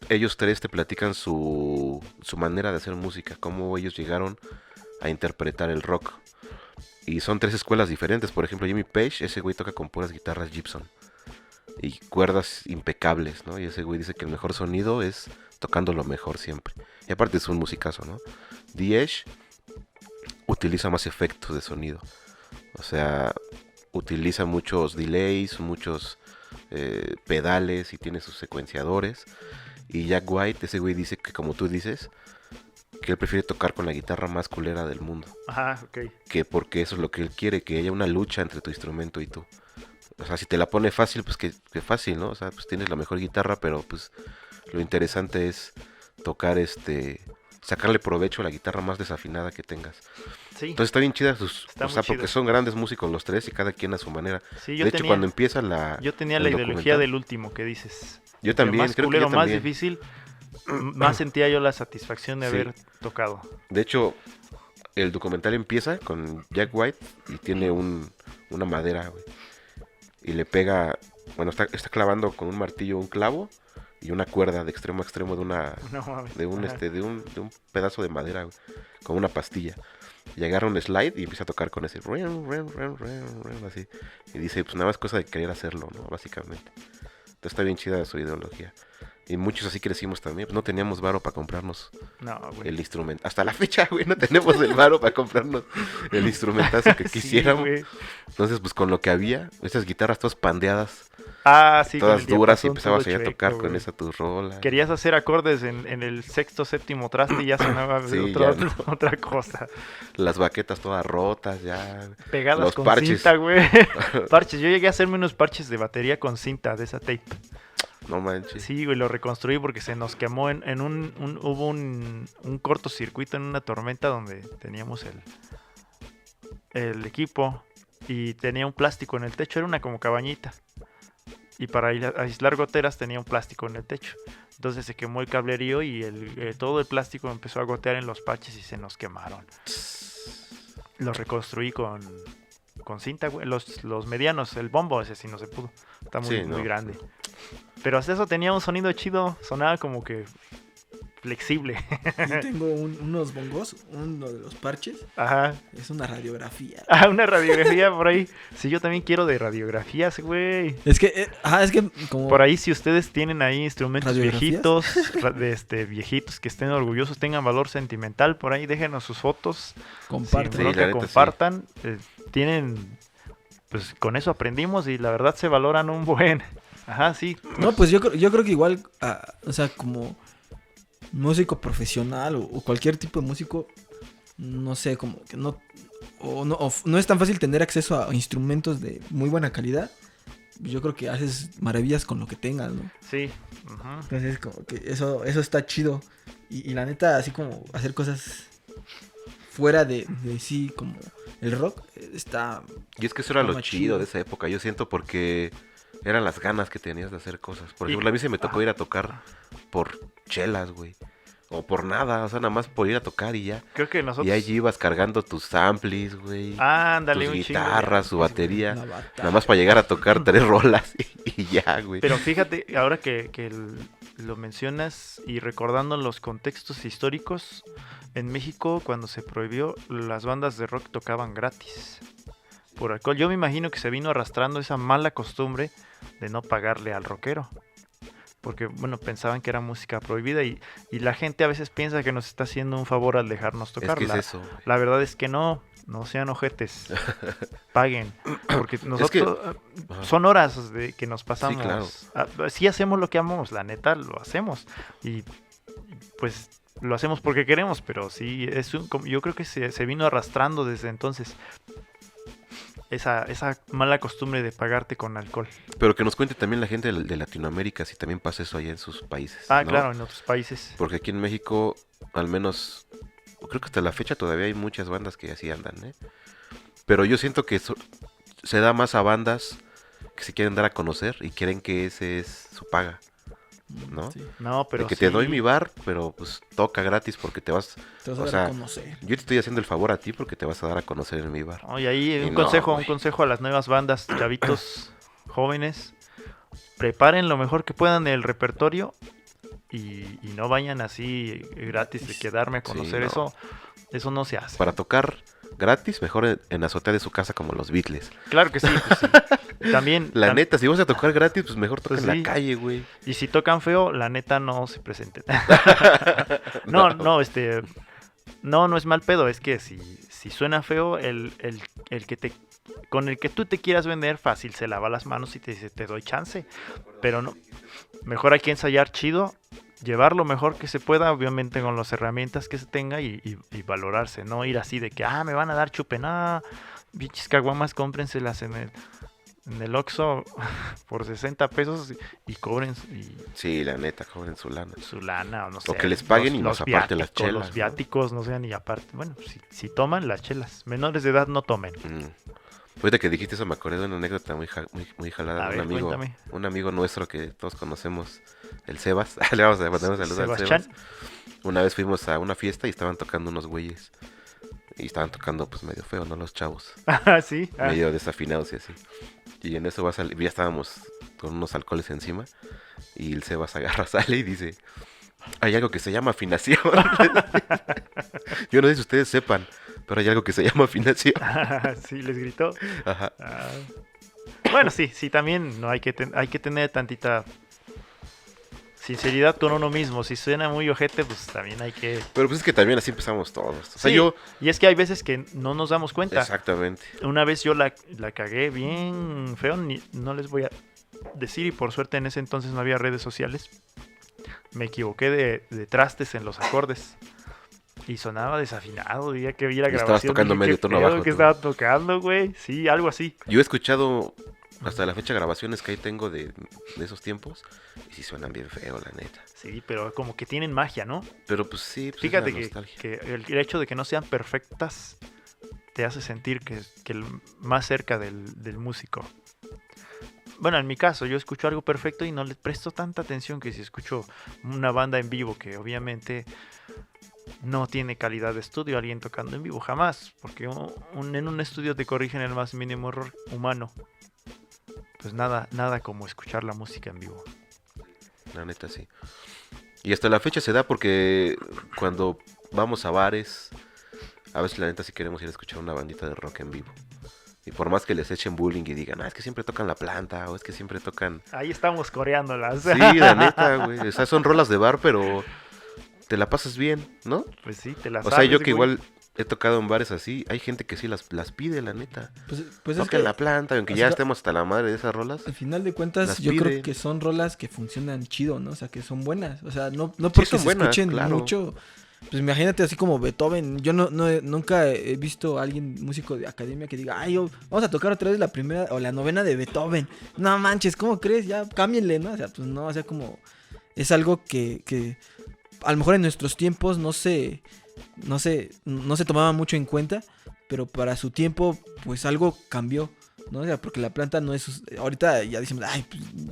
ellos 3 te platican su manera de hacer música, cómo ellos llegaron a interpretar el rock. Y son 3 escuelas diferentes. Por ejemplo, Jimmy Page, ese güey toca con puras guitarras Gibson y cuerdas impecables, ¿no? Y ese güey dice que el mejor sonido es tocando lo mejor siempre. Y aparte es un musicazo, ¿no? The Edge utiliza más efectos de sonido. O sea, utiliza muchos delays, muchos pedales y tiene sus secuenciadores. Y Jack White, ese güey dice que, como tú dices, que él prefiere tocar con la guitarra más culera del mundo. Ajá, ok. Que porque eso es lo que él quiere, que haya una lucha entre tu instrumento y tú. O sea, si te la pone fácil, pues que fácil, ¿no? O sea, pues tienes la mejor guitarra, pero pues lo interesante es tocar sacarle provecho a la guitarra más desafinada que tengas. Sí, Entonces está bien chida Está o muy sea, porque chido. son grandes músicos los 3 y cada quien a su manera. sí, De hecho, cuando empieza yo tenía el la ideología documental, del último que dices. Yo Entre también, más creo que culero, yo más también. difícil, más sentía yo la satisfacción de Sí. haber tocado. De hecho, el documental empieza con Jack White y tiene una madera, güey. Y le pega, bueno, está clavando con un martillo un clavo y una cuerda de extremo a extremo de No mames. de un Ajá. de un pedazo de madera, güey, con una pastilla. Y agarra un slide y empieza a tocar con ese así. Y dice, pues nada más cosa de querer hacerlo, ¿no? Básicamente. Entonces está bien chida su ideología. Y muchos así crecimos también. Pues no teníamos varo para comprarnos No, güey. el instrumento. Hasta la fecha, güey, no tenemos el varo para comprarnos el instrumentazo que Sí, quisiéramos. güey. Entonces, pues con lo que había, esas guitarras todas pandeadas, Ah, sí, con todas el duras, y diapasón empezabas todo ahí a tocar chueco, con güey. esa tus rolas. Querías hacer acordes en el sexto, séptimo traste y ya sonaba Sí, otra, ya no. otra cosa. Las baquetas todas rotas, ya. Pegadas Los con parches. cinta, güey. Parches. Yo llegué a hacerme unos parches de batería con cinta de esa tape. No manches. Sí, güey, lo reconstruí porque se nos quemó hubo un cortocircuito en una tormenta donde teníamos el equipo y tenía un plástico en el techo, era una como cabañita. Y para aislar goteras tenía un plástico en el techo. Entonces se quemó el cablerío y todo el plástico empezó a gotear en los parches y se nos quemaron. Los reconstruí con cinta, güey. Los medianos, el bombo ese sí no se pudo. Está muy, Sí, muy no. grande. Pero hasta eso tenía un sonido chido. Sonaba como que flexible. Yo tengo unos bongos, uno de los parches. Ajá. Es una radiografía. Ah, una radiografía por ahí. Sí, yo también quiero de radiografías, güey. Es que como... Por ahí, si ustedes tienen ahí instrumentos ¿Radiografías? viejitos, viejitos que estén orgullosos, tengan valor sentimental, por ahí déjenos sus fotos. Comparto. Sin Sí, bronca, la neta, sí. compartan. Tienen, pues con eso aprendimos y la verdad se valoran un buen. Ajá, sí. No, pues yo creo que igual, o sea, como músico profesional o cualquier tipo de músico, no sé, como que no es tan fácil tener acceso a instrumentos de muy buena calidad. Yo creo que haces maravillas con lo que tengas, ¿no? Sí. Ujú. Entonces, como que eso está chido. Y la neta, así como hacer cosas fuera de sí, como el rock, está... Y es que eso era Está lo más chido chido. de esa época, yo siento, porque eran las ganas que tenías de hacer cosas. Por Y- ejemplo, a mí se me tocó ajá. ir a tocar por chelas, güey. O por nada, o sea, nada más por ir a tocar y ya. Creo que nosotros... Y allí ibas cargando tus amplis, güey. Ándale, tus un chingo de guitarras, su amplis, güey. batería. una batalla. Nada más para llegar a tocar 3 rolas y ya, güey. Pero fíjate, ahora que lo mencionas y recordando los contextos históricos, en México cuando se prohibió, las bandas de rock tocaban gratis por alcohol. Yo me imagino que se vino arrastrando esa mala costumbre de no pagarle al rockero. Porque, bueno, pensaban que era música prohibida y la gente a veces piensa que nos está haciendo un favor al dejarnos Es tocar. que es eso, güey. La verdad es que no sean ojetes, paguen, porque nosotros Ajá. son horas de que nos pasamos. claro. Sí hacemos lo que amamos, la neta lo hacemos y pues lo hacemos porque queremos, pero sí yo creo que se vino arrastrando desde entonces esa mala costumbre de pagarte con alcohol. Pero que nos cuente también la gente de Latinoamérica si también pasa eso allá en sus países. Ah, ¿no? claro, en otros países. Porque aquí en México, al menos, creo que hasta la fecha todavía hay muchas bandas que así andan, ¿eh? Pero yo siento que se da más a bandas que se quieren dar a conocer y quieren que ese es su paga, ¿no? Sí, No, pero de que sí. te doy mi bar, pero pues toca gratis porque te vas... te vas a O dar sea, a conocer. Yo te estoy haciendo el favor a ti porque te vas a dar a conocer en mi bar. No, y ahí Y un no, consejo güey. a las nuevas bandas, chavitos, jóvenes, preparen lo mejor que puedan del repertorio y no vayan así gratis de quedarme a Sí, conocer. no. Eso no se hace. Para tocar gratis, mejor en la azotea de su casa como los Beatles. Claro que sí, pues sí. También, La neta, si vas a tocar gratis, pues mejor toca Pues en sí. la calle, güey. y si tocan feo, la neta no se presenten. No, no es mal pedo, es que si suena feo, el que con el que tú te quieras vender, fácil se lava las manos y te dice, te doy chance. Pero no, mejor hay que ensayar chido, llevar lo mejor que se pueda, obviamente con las herramientas que se tenga y valorarse, no ir así de que, me van a dar chupe, no, bichis caguamas, cómprenselas en el Oxxo por 60 pesos y cobren Sí, la neta, cobren su lana. su lana o no sé. O que les paguen y más aparte las chelas, Los ¿no? viáticos, no sean y aparte. Bueno, si toman las chelas. Menores de edad no tomen. Ahorita que dijiste eso me acordé de una anécdota muy jalada. A de ver, un amigo, cuéntame. un amigo nuestro que todos conocemos, el Sebas. Le vamos a mandar un saludo al Sebastián. Sebas. Una vez fuimos a una fiesta y estaban tocando unos güeyes. Y estaban tocando pues medio feo, ¿no? Los chavos. Ah, sí. Ah. Medio desafinados y así. Y en eso ya estábamos con unos alcoholes encima. Y el Sebas agarra, sale y dice: hay algo que se llama afinación. Yo no sé si ustedes sepan, pero hay algo que se llama afinación. Sí, les gritó. Ajá. Ah. Bueno, sí, también no hay que tener tantita sinceridad con uno mismo. Si suena muy ojete, pues también hay que... Pero pues es que también así empezamos todos. O sea, Sí, yo... y es que hay veces que no nos damos cuenta. Exactamente. Una vez yo la cagué bien feo, no les voy a decir, y por suerte en ese entonces no había redes sociales. Me equivoqué de trastes en los acordes y sonaba desafinado. Diría que vi la Y estabas grabación. tocando dije, medio ¿qué tono pedo bajo que tú? estaba tocando, güey? Sí, algo así. Yo he escuchado hasta la fecha grabaciones que ahí tengo de esos tiempos. Y sí suenan bien feo, la neta. Sí, pero como que tienen magia, ¿no? Pero pues sí, pues Fíjate es la nostalgia. que el hecho de que no sean perfectas te hace sentir más cerca del músico. Bueno, en mi caso, yo escucho algo perfecto y no le presto tanta atención que si escucho una banda en vivo que obviamente no tiene calidad de estudio, alguien tocando en vivo, jamás, porque en un estudio te corrigen el más mínimo error humano. Pues nada como escuchar la música en vivo. La neta, sí. Y hasta la fecha se da porque cuando vamos a bares, a veces la neta sí queremos ir a escuchar una bandita de rock en vivo. Y por más que les echen bullying y digan, es que siempre tocan La Planta, o es que siempre tocan... Ahí estamos coreándolas. Sí, la neta, güey. O sea, son rolas de bar, pero te la pasas bien, ¿no? Pues sí, te las O sea, yo que igual he tocado en bares así, hay gente que sí las pide, la neta. Pues es Tocan que La Planta, aunque o ya sea, estemos hasta la madre de esas rolas. al final de cuentas, las yo piden. creo que son rolas que funcionan chido, ¿no? O sea, que son buenas. O sea, no Sí, porque son se buenas, escuchen claro. mucho. Pues imagínate así como Beethoven. Yo nunca he visto a alguien músico de academia que diga, vamos a tocar otra vez la primera o la novena de Beethoven. No manches, ¿cómo crees? Ya cámbienle, ¿no? O sea, pues no, o sea, como es algo que a lo mejor en nuestros tiempos no se tomaba mucho en cuenta, pero para su tiempo, pues algo cambió, ¿no? O sea, porque La Planta no es... Ahorita ya decimos,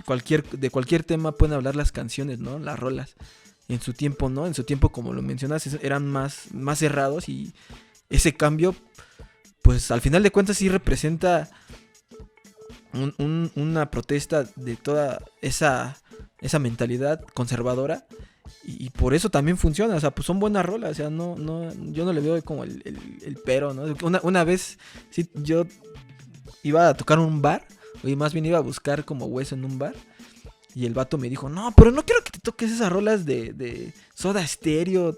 pues, de cualquier tema pueden hablar las canciones, ¿no? Las rolas. En su tiempo, ¿no? En su tiempo, como lo mencionas, eran más cerrados y ese cambio, pues al final de cuentas sí representa una protesta de toda esa mentalidad conservadora y por eso también funciona, o sea, pues son buenas rolas, o sea, yo no le veo como el pero, ¿no? Una vez, sí, yo iba a tocar un bar, o más bien iba a buscar como hueso en un bar. Y el vato me dijo, no, pero no quiero que te toques esas rolas de Soda Stereo,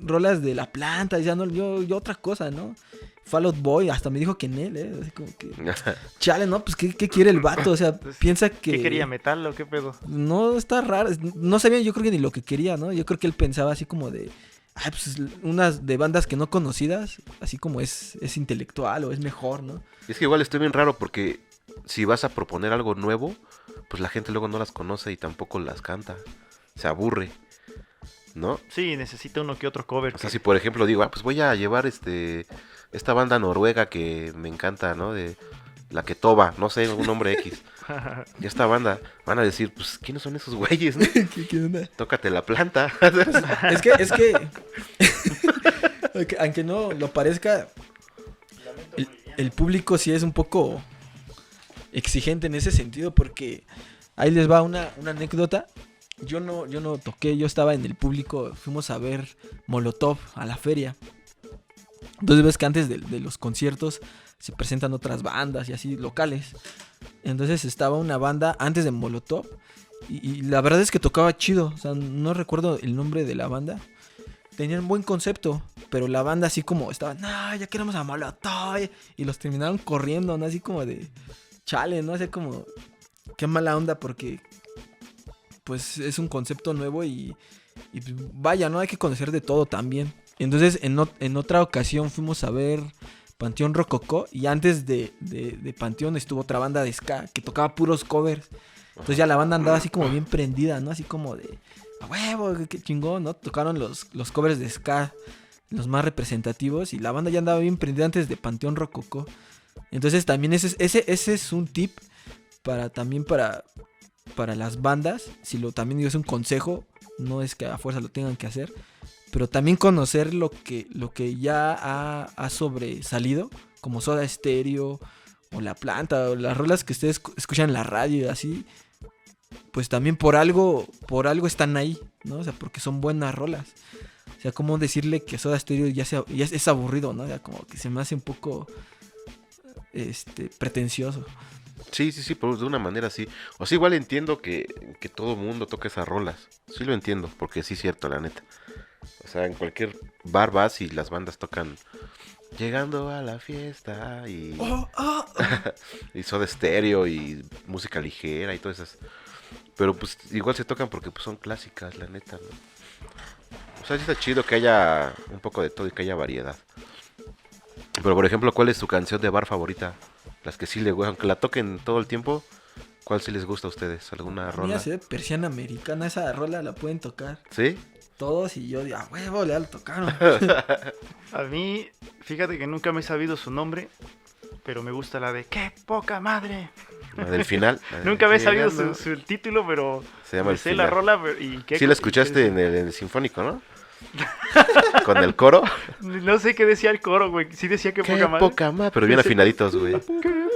rolas de La Planta, ya no, yo otra cosa, ¿no? Fall Out Boy, hasta me dijo que en él, así como que, chale, ¿no? Pues, ¿qué quiere el vato? O sea, piensa que... ¿Qué quería, metal o qué pedo? No, está raro, no sabía yo creo que ni lo que quería, ¿no? Yo creo que él pensaba así como de, pues unas de bandas que no conocidas, así como es intelectual o es mejor, ¿no? Es que igual estoy bien raro porque si vas a proponer algo nuevo, pues la gente luego no las conoce y tampoco las canta. Se aburre, ¿no? Sí, necesita uno que otro cover. O sea, si por ejemplo digo, pues voy a llevar esta banda noruega que me encanta, ¿no? De la que Toba, no sé, un nombre X. Y esta banda, van a decir, pues, ¿quiénes son esos güeyes, no? ¿Qué onda? Tócate La Planta. Es que aunque no lo parezca, el público sí es un poco exigente en ese sentido, porque ahí les va una anécdota. Yo no toqué, yo estaba en el público, fuimos a ver Molotov a la feria. Entonces ves que antes de los conciertos se presentan otras bandas y así locales. Entonces estaba una banda antes de Molotov y la verdad es que tocaba chido, o sea, no recuerdo el nombre de la banda. Tenían buen concepto, pero la banda así como estaba, no, ya queremos a Molotov, y los terminaron corriendo, ¿no? Así como de chale, ¿no? Así como qué mala onda, porque pues es un concepto nuevo y vaya, ¿no? Hay que conocer de todo también. Entonces en otra ocasión fuimos a ver Panteón Rococó y antes de Panteón estuvo otra banda de ska que tocaba puros covers. Entonces ya la banda andaba así como bien prendida, ¿no? Así como de, a huevo, qué chingón, ¿no? Tocaron los covers de ska, los más representativos, y la banda ya andaba bien prendida antes de Panteón Rococó. Entonces también ese es un tip para las bandas. También digo, es un consejo, no es que a fuerza lo tengan que hacer, pero también conocer lo que ya ha sobresalido, como Soda Stereo o La Planta, o las rolas que ustedes escuchan en la radio y así, pues también por algo están ahí, ¿no? O sea, porque son buenas rolas. O sea, como decirle que Soda Stereo ya es aburrido, ¿no? O sea, como que se me hace un poco pretencioso. Sí, pero de una manera sí. O sea, igual entiendo que todo mundo toca esas rolas. Sí lo entiendo, porque sí es cierto, la neta. O sea, en cualquier bar vas y las bandas tocan Llegando a la Fiesta y y Soda Stereo y música ligera y todas esas. Pero pues igual se tocan porque pues son clásicas, la neta, ¿no? O sea, sí está chido que haya un poco de todo y que haya variedad. Pero por ejemplo, ¿cuál es su canción de bar favorita? Las que sí les gustan, aunque la toquen todo el tiempo, ¿cuál sí les gusta a ustedes? ¿Alguna rola? Mira, se ve Persiana Americana, esa rola la pueden tocar. ¿Sí? todos y yo, a huevo, le tocaron. A mí, fíjate que nunca me he sabido su nombre, pero me gusta la de ¡qué poca madre! La del final. Nunca me he sabido Llegando. su título, pero Se llama me El sé la Final. rola. Y qué Sí la escuchaste en el sinfónico, ¿no? Con el coro. No sé qué decía el coro, güey. Sí decía que Qué poca madre. poca madre, pero bien Ese- afinaditos, güey. ¡Qué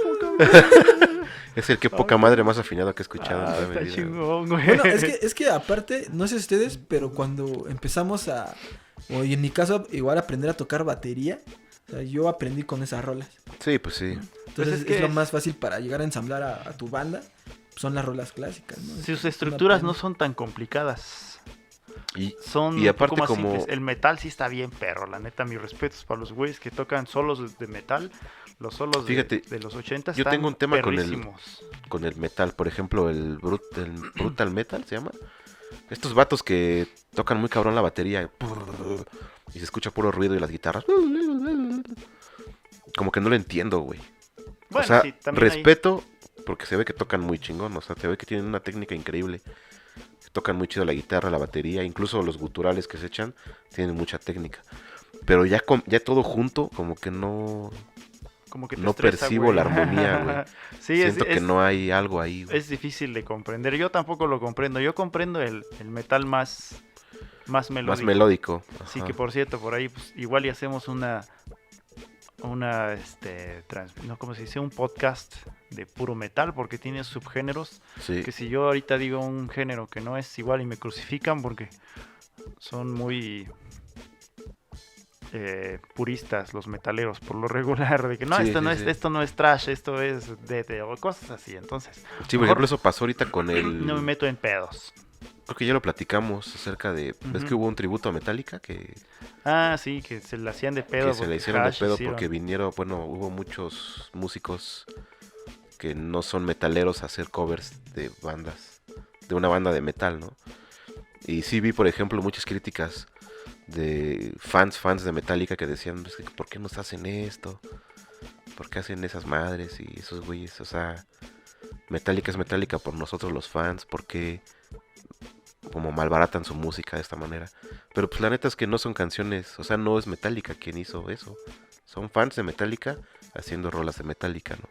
poca madre! Es el que poca madre más afinado que he escuchado en toda mi Está vida. chingón, güey. Bueno, es que aparte, no sé ustedes, pero cuando empezamos o en mi caso, igual aprender a tocar batería, o sea, yo aprendí con esas rolas. Sí, pues sí. Entonces es que es lo es- más fácil para llegar a ensamblar a tu banda, son las rolas clásicas, ¿no? Sus Es una estructuras no pena. son tan complicadas. Y Son Y aparte un poco más como- simples. El metal sí está bien perro, la neta, mis respetos para los güeyes que tocan solos de metal. Los solos Fíjate, de los 80 yo tengo un tema con el metal, por ejemplo, el brutal metal se llama. Estos vatos que tocan muy cabrón la batería y se escucha puro ruido y las guitarras. Como que no lo entiendo, güey. Bueno, O sea, sí, también hay- respeto porque se ve que tocan muy chingón, o sea, se ve que tienen una técnica increíble. Tocan muy chido la guitarra, la batería, incluso los guturales que se echan tienen mucha técnica. Pero ya todo junto, como que no como que te no estresa, percibo güey. la armonía, güey. Sí, siento que no hay algo ahí, güey. es difícil de comprender. Yo tampoco lo comprendo. Yo comprendo el metal más melódico. Más melódico. Sí, ajá. que por cierto, por ahí pues, igual y hacemos una no, ¿cómo se dice? Un podcast de puro metal porque tiene subgéneros Sí. que si yo ahorita digo un género que no es igual y me crucifican porque son muy puristas los metaleros por lo regular de que no, Sí, esto sí, no es sí. esto no es trash, esto es death o cosas así. Entonces, Sí, por mejor ejemplo, eso pasó ahorita con el... no me meto en pedos. Creo que ya lo platicamos acerca de... ¿Ves Ujú. que hubo un tributo a Metallica? Que Ah, sí, que se la hacían de pedo. se porque le hicieron de Slash pedo hicieron- porque vinieron... Bueno, hubo muchos músicos que no son metaleros a hacer covers de bandas. De una banda de metal, ¿no? Y sí vi, por ejemplo, muchas críticas de fans de Metallica que decían, "Es que, ¿por qué nos hacen esto? ¿Por qué hacen esas madres y esos güeyes? O sea, Metallica es Metallica por nosotros los fans, ¿por qué como malbaratan su música de esta manera?" Pero pues la neta es que no son canciones, o sea, no es Metallica quien hizo eso. Son fans de Metallica haciendo rolas de Metallica, ¿no?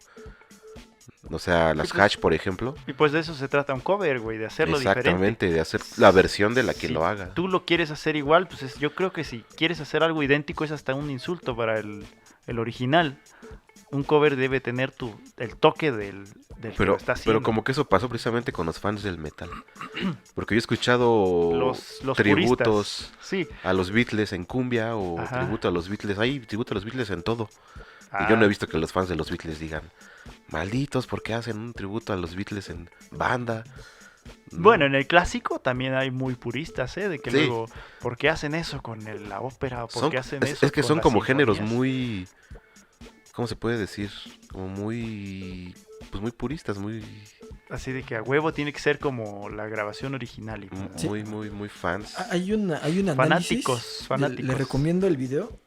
O sea, las Sí, pues, Hash, por ejemplo. Y pues de eso se trata un cover, güey, de hacerlo diferente. Exactamente, de hacer la versión de la que Si lo haga. tú lo quieres hacer igual, pues yo creo que si quieres hacer algo idéntico es hasta un insulto para el original. Un cover debe tener el toque del que lo Pero, está haciendo. pero como que eso pasó precisamente con los fans del metal. Porque yo he escuchado los tributos puristas. Sí. a los Beatles en cumbia o Ajá. tributo a los Beatles. Hay tributo a los Beatles en todo. Y yo no he visto que los fans de los Beatles digan, malditos, ¿por qué hacen un tributo a los Beatles en banda? No. Bueno, en el clásico también hay muy puristas, ¿eh? De que Sí. luego, ¿por qué hacen eso con la ópera? ¿Por qué hacen eso es que con son las como géneros sinfonías? muy, ¿cómo se puede decir? Como muy, pues muy puristas, muy, Así de que a huevo tiene que ser como la grabación original. Y Sí. muy fans. Hay un análisis. Fanáticos, fanáticos. Les recomiendo el video.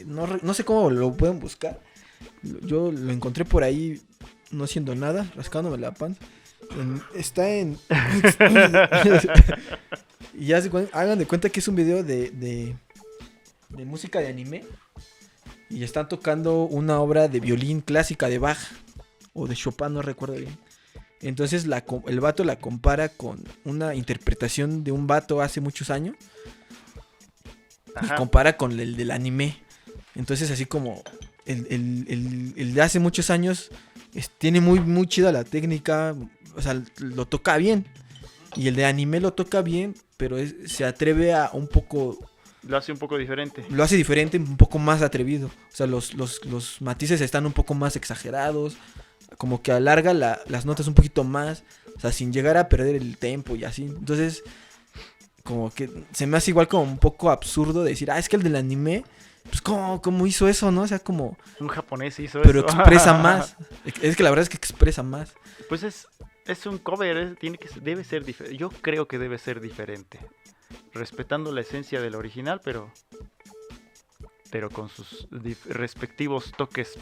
No sé cómo lo pueden buscar. Yo lo encontré por ahí, no haciendo nada, rascándome la panza. Está en... y ya hagan de cuenta que es un video de música de anime. Y están tocando una obra de violín clásica de Bach. O de Chopin, no recuerdo bien. Entonces el vato la compara con una interpretación de un vato hace muchos años. Y Ajá. compara con el del anime. Entonces así como el de hace muchos años tiene muy chida la técnica. O sea, lo toca bien. Y el de anime lo toca bien, pero se atreve a un poco... Lo hace un poco diferente. Lo hace diferente, un poco más atrevido. O sea, los matices están un poco más exagerados. Como que alarga las notas un poquito más. O sea, sin llegar a perder el tempo y así. Entonces, como que se me hace igual como un poco absurdo decir, es que el del anime, pues ¿cómo hizo eso, no? O sea, como... Un japonés hizo Pero eso. expresa más. Es que la verdad es que expresa más. Pues es un cover, debe ser diferente. Yo creo que debe ser diferente. Respetando la esencia del original, pero con sus respectivos toques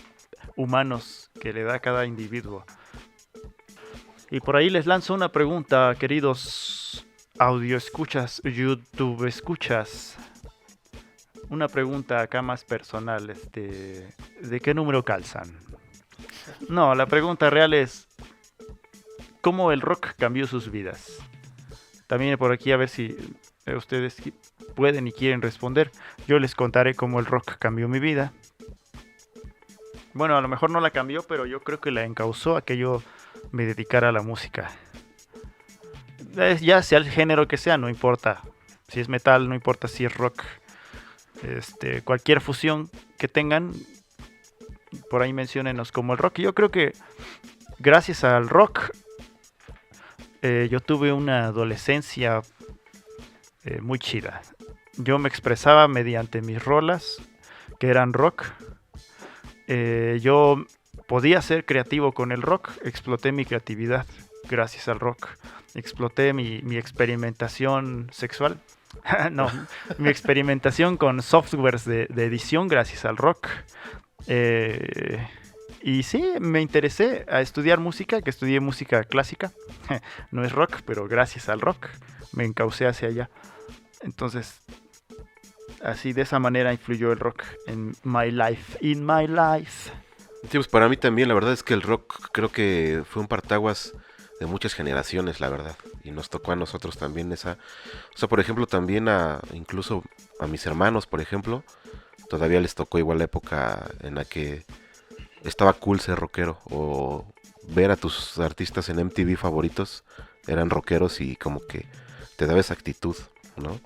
humanos que le da cada individuo. Y por ahí les lanzo una pregunta, queridos audio escuchas, YouTube escuchas. Una pregunta acá más personal, ¿de qué número calzan? No, la pregunta real es ¿cómo el rock cambió sus vidas? También por aquí a ver si ustedes pueden y quieren responder. Yo les contaré cómo el rock cambió mi vida. Bueno, a lo mejor no la cambió, pero yo creo que la encauzó a que yo me dedicara a la música. Ya sea el género que sea, no importa. Si es metal, no importa si es rock. Cualquier fusión que tengan, por ahí menciónenos como el rock. Yo creo que gracias al rock yo tuve una adolescencia muy chida. Yo me expresaba mediante mis rolas, que eran rock. Yo podía ser creativo con el rock. Exploté mi creatividad gracias al rock. Exploté mi experimentación sexual. No, mi experimentación con softwares de edición gracias al rock. Y sí, me interesé a estudiar música, que estudié música clásica. No es rock, pero gracias al rock me encaucé hacia allá. Entonces, así de esa manera influyó el rock en my life, in my life. Sí, pues para mí también, la verdad es que el rock creo que fue un partaguas de muchas generaciones, la verdad. Y nos tocó a nosotros también esa... O sea, por ejemplo, también incluso a mis hermanos, por ejemplo, todavía les tocó igual la época en la que estaba cool ser rockero. O ver a tus artistas en MTV favoritos, eran rockeros y como que te daba esa actitud, ¿no?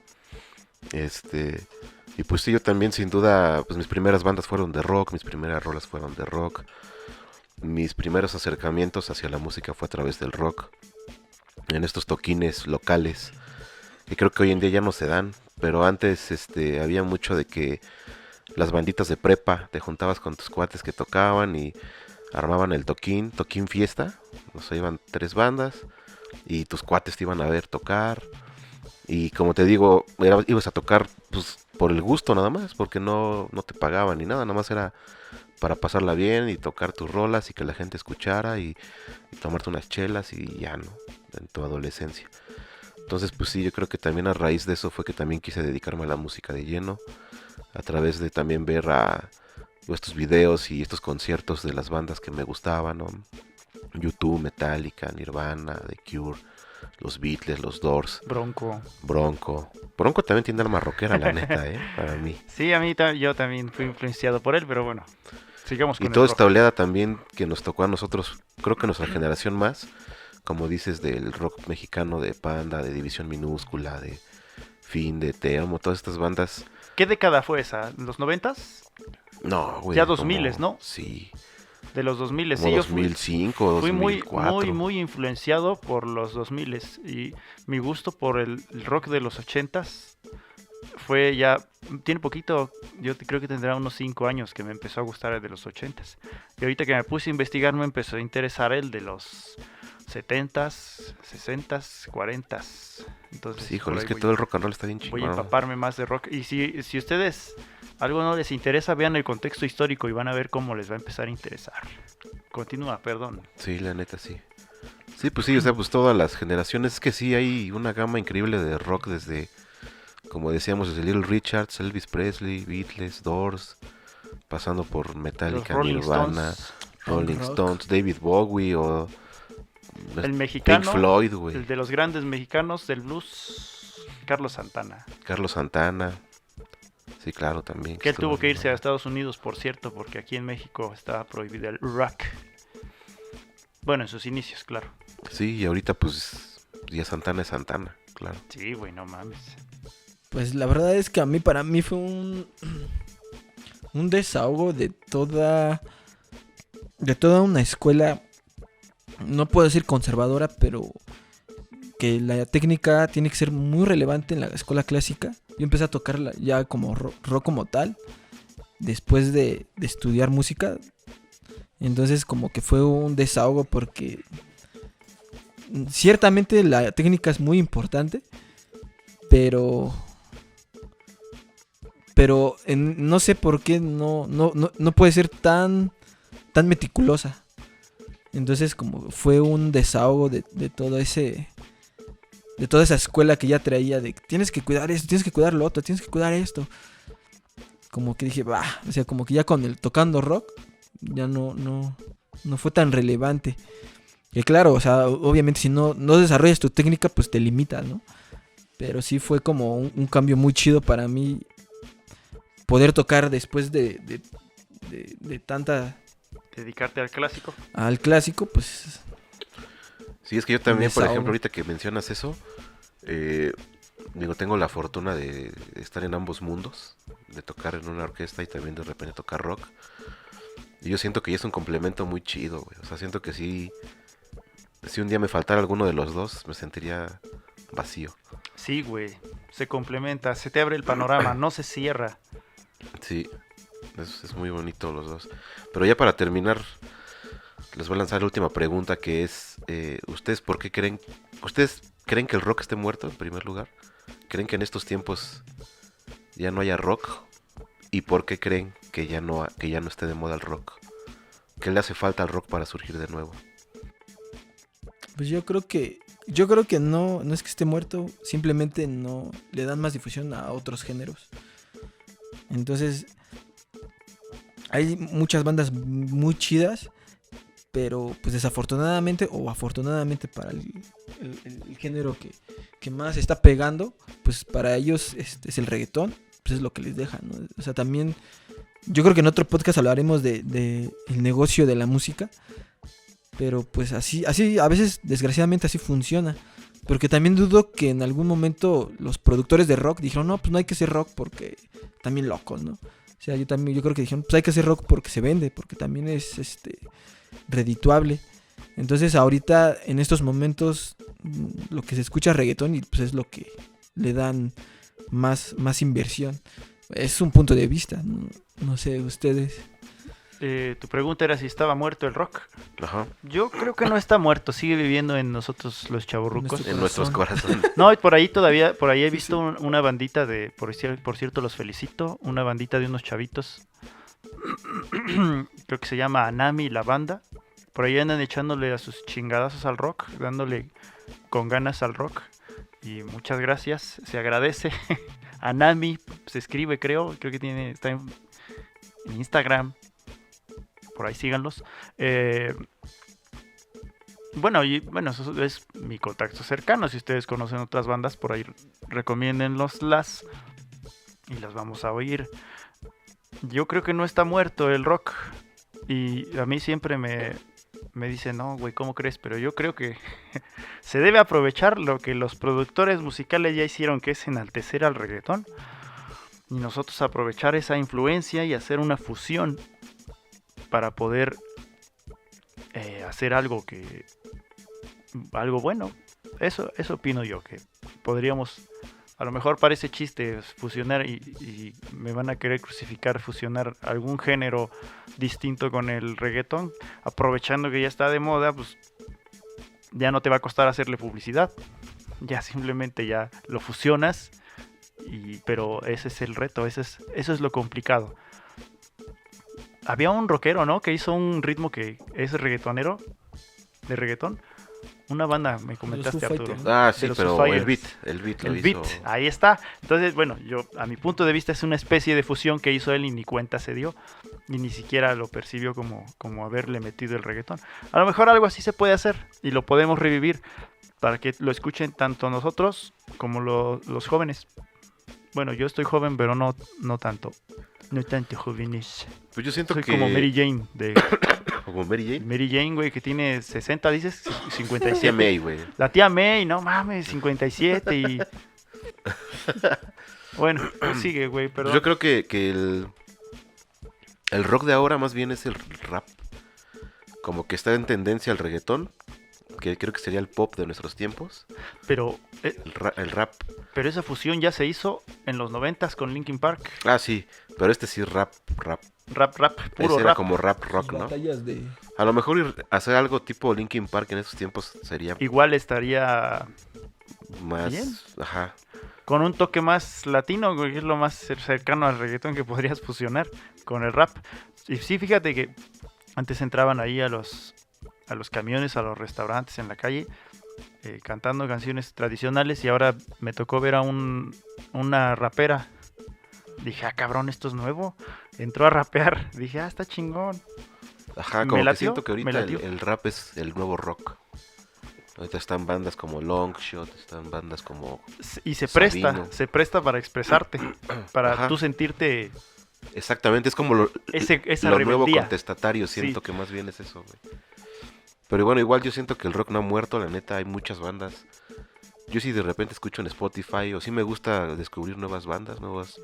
Y pues sí, yo también sin duda, pues mis primeras bandas fueron de rock, mis primeras rolas fueron de rock. Mis primeros acercamientos hacia la música fue a través del rock, en estos toquines locales, que creo que hoy en día ya no se dan, pero antes había mucho de que las banditas de prepa, te juntabas con tus cuates que tocaban y armaban el toquín fiesta, o sea, iban 3 bandas y tus cuates te iban a ver tocar, y como te digo, ibas a tocar pues por el gusto nada más, porque no te pagaban ni nada, nada más era para pasarla bien y tocar tus rolas y que la gente escuchara y tomarte unas chelas y ya, ¿no? En tu adolescencia. Entonces, pues sí, yo creo que también a raíz de eso fue que también quise dedicarme a la música de lleno, a través de también ver estos videos y estos conciertos de las bandas que me gustaban, ¿no? YouTube, Metallica, Nirvana, The Cure, los Beatles, los Doors. Bronco También tiene alma rockera, la neta, para mí. Sí, yo también fui influenciado por él, pero bueno, sigamos con Y toda el esta rock. oleada también que nos tocó a nosotros, creo que nuestra generación más, como dices, del rock mexicano, de Panda, de División Minúscula, de Fin, de Termo, todas estas bandas. ¿Qué década fue esa? ¿Los 90s? No, güey. Ya 2000s, ¿no? Sí. De los 2000s, Como sí, 2005, fui muy, 2004. muy influenciado por los 2000s y mi gusto por el rock de los 80s fue ya, tiene poquito, yo creo que tendrá unos 5 años que me empezó a gustar el de los 80s. Y ahorita que me puse a investigar me empezó a interesar el de los 70s, 60s, 40s. Entonces, Sí, híjole, por es ahí que todo el rock and roll está bien voy a chingón. empaparme más de rock. Y si ustedes algo no les interesa, vean el contexto histórico y van a ver cómo les va a empezar a interesar. Continúa, perdón. Sí, la neta, sí. Sí, pues sí, o sea, pues todas las generaciones. Es que sí, hay una gama increíble de rock desde, como decíamos, desde Little Richards, Elvis Presley, Beatles, Doors, pasando por Metallica, Los Rolling Nirvana, Stones, Rolling Rock. Stones, David Bowie o el mexicano, Pink Floyd, güey. el de los grandes mexicanos del blues, Carlos Santana. Carlos Santana. Sí, claro, también. Que él estuvo tuvo que en- irse a Estados Unidos, por cierto, porque aquí en México estaba prohibido el rock. Bueno, en sus inicios, claro. Sí, y ahorita pues ya Santana es Santana, claro. Sí, güey, no mames. Pues la verdad es que para mí fue un desahogo de toda una escuela, no puedo decir conservadora, pero que la técnica tiene que ser muy relevante en la escuela clásica. Yo empecé a tocar ya como rock como tal, después de estudiar música. Entonces como que fue un desahogo porque ciertamente la técnica es muy importante, pero no sé por qué no puede ser tan meticulosa. Entonces como fue un desahogo de todo ese de toda esa escuela que ya traía de tienes que cuidar esto, tienes que cuidar lo otro, tienes que cuidar esto. Como que dije, bah, o sea, como que ya con el tocando rock ya no fue tan relevante. Que claro, o sea, obviamente si no desarrollas tu técnica, pues te limitas, ¿no? Pero sí fue como un cambio muy chido para mí poder tocar después de tanta Dedicarte al clásico. al clásico, pues Sí, es que yo también, por Desahogo. ejemplo, ahorita que mencionas eso, digo, tengo la fortuna de estar en ambos mundos, de tocar en una orquesta y también de repente tocar rock. Y yo siento que ya es un complemento muy chido, güey. O sea, siento que si un día me faltara alguno de los dos, me sentiría vacío. Sí, güey. Se complementa, se te abre el panorama, no se cierra. Sí, es muy bonito los dos. Pero ya para terminar, les voy a lanzar la última pregunta, que es, ¿ustedes por qué creen? ¿Ustedes creen que el rock esté muerto en primer lugar? ¿Creen que en estos tiempos ya no haya rock? ¿Y por qué creen que ya no esté de moda el rock? ¿Qué le hace falta al rock para surgir de nuevo? Pues yo creo que no es que esté muerto, simplemente no le dan más difusión a otros géneros. Entonces, hay muchas bandas muy chidas, pero pues desafortunadamente o afortunadamente para el género que más está pegando, pues para ellos es el reggaetón, pues es lo que les deja, ¿no? O sea, también yo creo que en otro podcast hablaremos de el negocio de la música. Pero pues así a veces desgraciadamente así funciona. Porque también dudo que en algún momento los productores de rock dijeron, no, pues no hay que hacer rock porque también locos, ¿no? O sea, yo creo que dijeron, pues hay que hacer rock porque se vende, porque también es redituable. Entonces ahorita en estos momentos lo que se escucha es reggaetón y pues es lo que le dan más inversión. Es un punto de vista, no sé, ustedes. Tu pregunta era si estaba muerto el rock. Ajá. Yo creo que no está muerto, sigue viviendo en nosotros los chavorrucos. Nuestro En nuestros corazones. No, y por ahí he visto una bandita de, por cierto, los felicito, una bandita de unos chavitos. Creo que se llama Anami la banda. Por ahí andan echándole a sus chingadazos al rock, dándole con ganas al rock. Y muchas gracias, se agradece. Anami se escribe, creo que está en Instagram. Por ahí síganlos. Bueno, eso es mi contacto cercano. Si ustedes conocen otras bandas, por ahí recomiéndenloslas y las vamos a oír. Yo creo que no está muerto el rock. Y a mí siempre me dicen, no, güey, ¿cómo crees? Pero yo creo que se debe aprovechar lo que los productores musicales ya hicieron, que es enaltecer al reggaetón. Y nosotros aprovechar esa influencia y hacer una fusión para poder hacer algo bueno. Eso opino yo, que podríamos, a lo mejor parece chiste fusionar y me van a querer crucificar, fusionar algún género distinto con el reggaetón, aprovechando que ya está de moda, pues ya no te va a costar hacerle publicidad, ya simplemente ya lo fusionas, pero ese es el reto, eso es lo complicado. Había un rockero, ¿no? Que hizo un ritmo que es reggaetonero, de reggaetón. Una banda, me comentaste, Foo Arturo. Fighters. Ah, De sí, los pero Foo el Fighters. beat lo El hizo. beat, ahí está. Entonces, bueno, yo a mi punto de vista es una especie de fusión que hizo él y ni cuenta se dio. Y ni siquiera lo percibió como haberle metido el reggaetón. A lo mejor algo así se puede hacer y lo podemos revivir para que lo escuchen tanto nosotros como los jóvenes. Bueno, yo estoy joven, pero no tanto. No tanto jóvenes. Pues yo siento Soy que... como Mary Jane. Como Mary Jane. Mary Jane, güey, que tiene 60, dices, 57. Tía May, güey. La tía May, no mames, 57 y... Bueno, pues sigue, güey, perdón. Yo creo que el rock de ahora más bien es el rap. Como que está en tendencia al reggaetón, que creo que sería el pop de nuestros tiempos. Pero, El rap. pero esa fusión ya se hizo en los 90s con Linkin Park. Ah, sí, pero este sí es rap. Rap, puro Ese era rap. como rap rock, ¿no? Batallas de... A lo mejor hacer algo tipo Linkin Park en esos tiempos sería Igual estaría más... bien. Ajá. con un toque más latino, güey, que es lo más cercano al reggaetón que podrías fusionar con el rap. Y sí, fíjate que antes entraban ahí a los camiones, a los restaurantes en la calle cantando canciones tradicionales y ahora me tocó ver a una rapera. Dije, ah, cabrón, esto es nuevo. Entró a rapear. Dije, ah, está chingón. Ajá, Me como que latió, siento que me ahorita latió. el rap es el nuevo rock. Ahorita están bandas como Longshot, están bandas como... Y se Sabino. presta para expresarte, para Ajá. tú sentirte Exactamente, es como esa lo nuevo rebeldía. contestatario, Sí. siento que más bien es eso, güey. Pero bueno, igual yo siento que el rock no ha muerto, la neta, hay muchas bandas. Yo sí de repente escucho en Spotify, o sí me gusta descubrir nuevas bandas, nuevos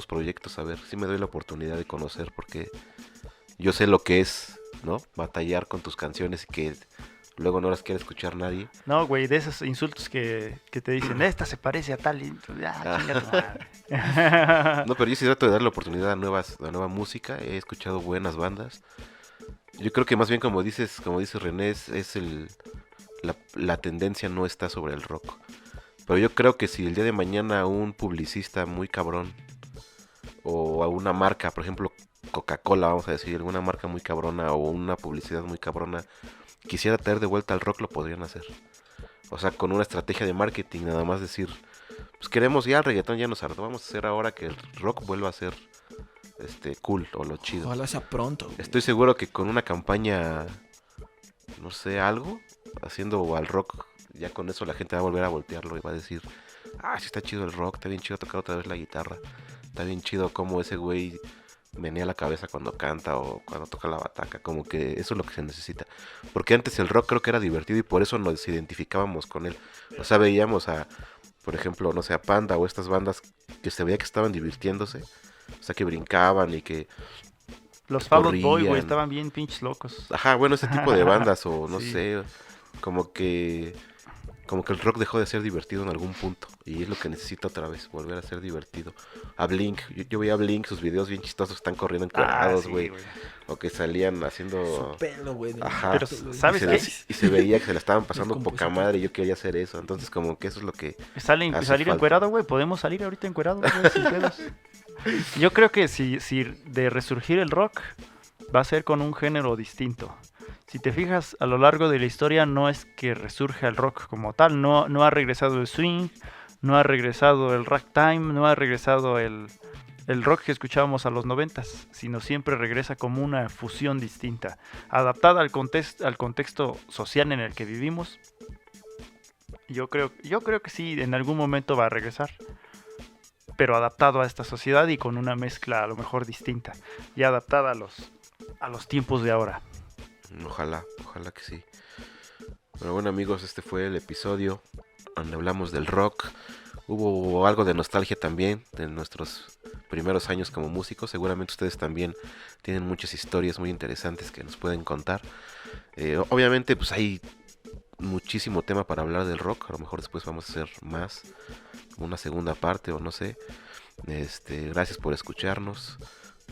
proyectos, a ver, sí me doy la oportunidad de conocer, porque yo sé lo que es, ¿no? Batallar con tus canciones y que luego no las quiere escuchar nadie. No, güey, de esos insultos que te dicen, esta se parece a tal, y tú, ah, chinga tu madre. No, pero yo sí trato de dar la oportunidad a nueva música, he escuchado buenas bandas. Yo creo que más bien como dice René, la tendencia no está sobre el rock. Pero yo creo que si el día de mañana un publicista muy cabrón o a una marca, por ejemplo Coca-Cola, vamos a decir, alguna marca muy cabrona o una publicidad muy cabrona, quisiera traer de vuelta al rock, lo podrían hacer. O sea, con una estrategia de marketing, nada más decir, pues queremos ya el reggaetón, ya nos hartó, vamos a hacer ahora que el rock vuelva a ser cool o lo chido. Ojalá sea pronto, güey. Estoy seguro que con una campaña, no sé, algo, haciendo al rock, ya con eso la gente va a volver a voltearlo y va a decir, ah, sí está chido el rock, está bien chido tocar otra vez la guitarra, está bien chido como ese güey menea la cabeza cuando canta o cuando toca la bataca, como que eso es lo que se necesita. Porque antes el rock creo que era divertido y por eso nos identificábamos con él. O sea, veíamos por ejemplo, no sé, a Panda o estas bandas que se veía que estaban divirtiéndose. O sea, que brincaban y que... Los Fall Out Boy, güey, corrían. estaban bien pinches locos. Ajá, bueno, ese tipo de bandas o no Sí. sé, como que el rock dejó de ser divertido en algún punto y es lo que necesita otra vez, volver a ser divertido. A Blink, yo veía a Blink, sus videos bien chistosos, están corriendo encuadrados, sí, güey, o que salían haciendo... Su pelo, güey. Ajá, Pero, ¿sabes y qué? se veía que se la estaban pasando poca Descomposición. madre y yo quería hacer eso, entonces como que eso es lo que... Salir hace falta. encuerado, güey. Podemos salir ahorita encuerados, güey, sin pedos. Yo creo que si de resurgir el rock va a ser con un género distinto. Si te fijas, a lo largo de la historia no es que resurja el rock como tal. No ha regresado el swing, no ha regresado el ragtime, no ha regresado el rock que escuchábamos a los 90s, sino siempre regresa como una fusión distinta, adaptada al contexto social en el que vivimos. Yo creo que sí, en algún momento va a regresar, pero adaptado a esta sociedad y con una mezcla a lo mejor distinta, y adaptada a los tiempos de ahora. Ojalá que sí. Pero bueno amigos, este fue el episodio donde hablamos del rock. Hubo algo de nostalgia también de nuestros primeros años como músicos. Seguramente ustedes también tienen muchas historias muy interesantes que nos pueden contar. Obviamente pues hay muchísimo tema para hablar del rock. A lo mejor después vamos a hacer más, una segunda parte o no sé. Gracias por escucharnos.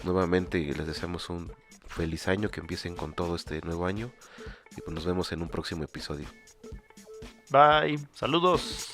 Nuevamente les deseamos un feliz año, que empiecen con todo este nuevo año y pues nos vemos en un próximo episodio. Bye, saludos.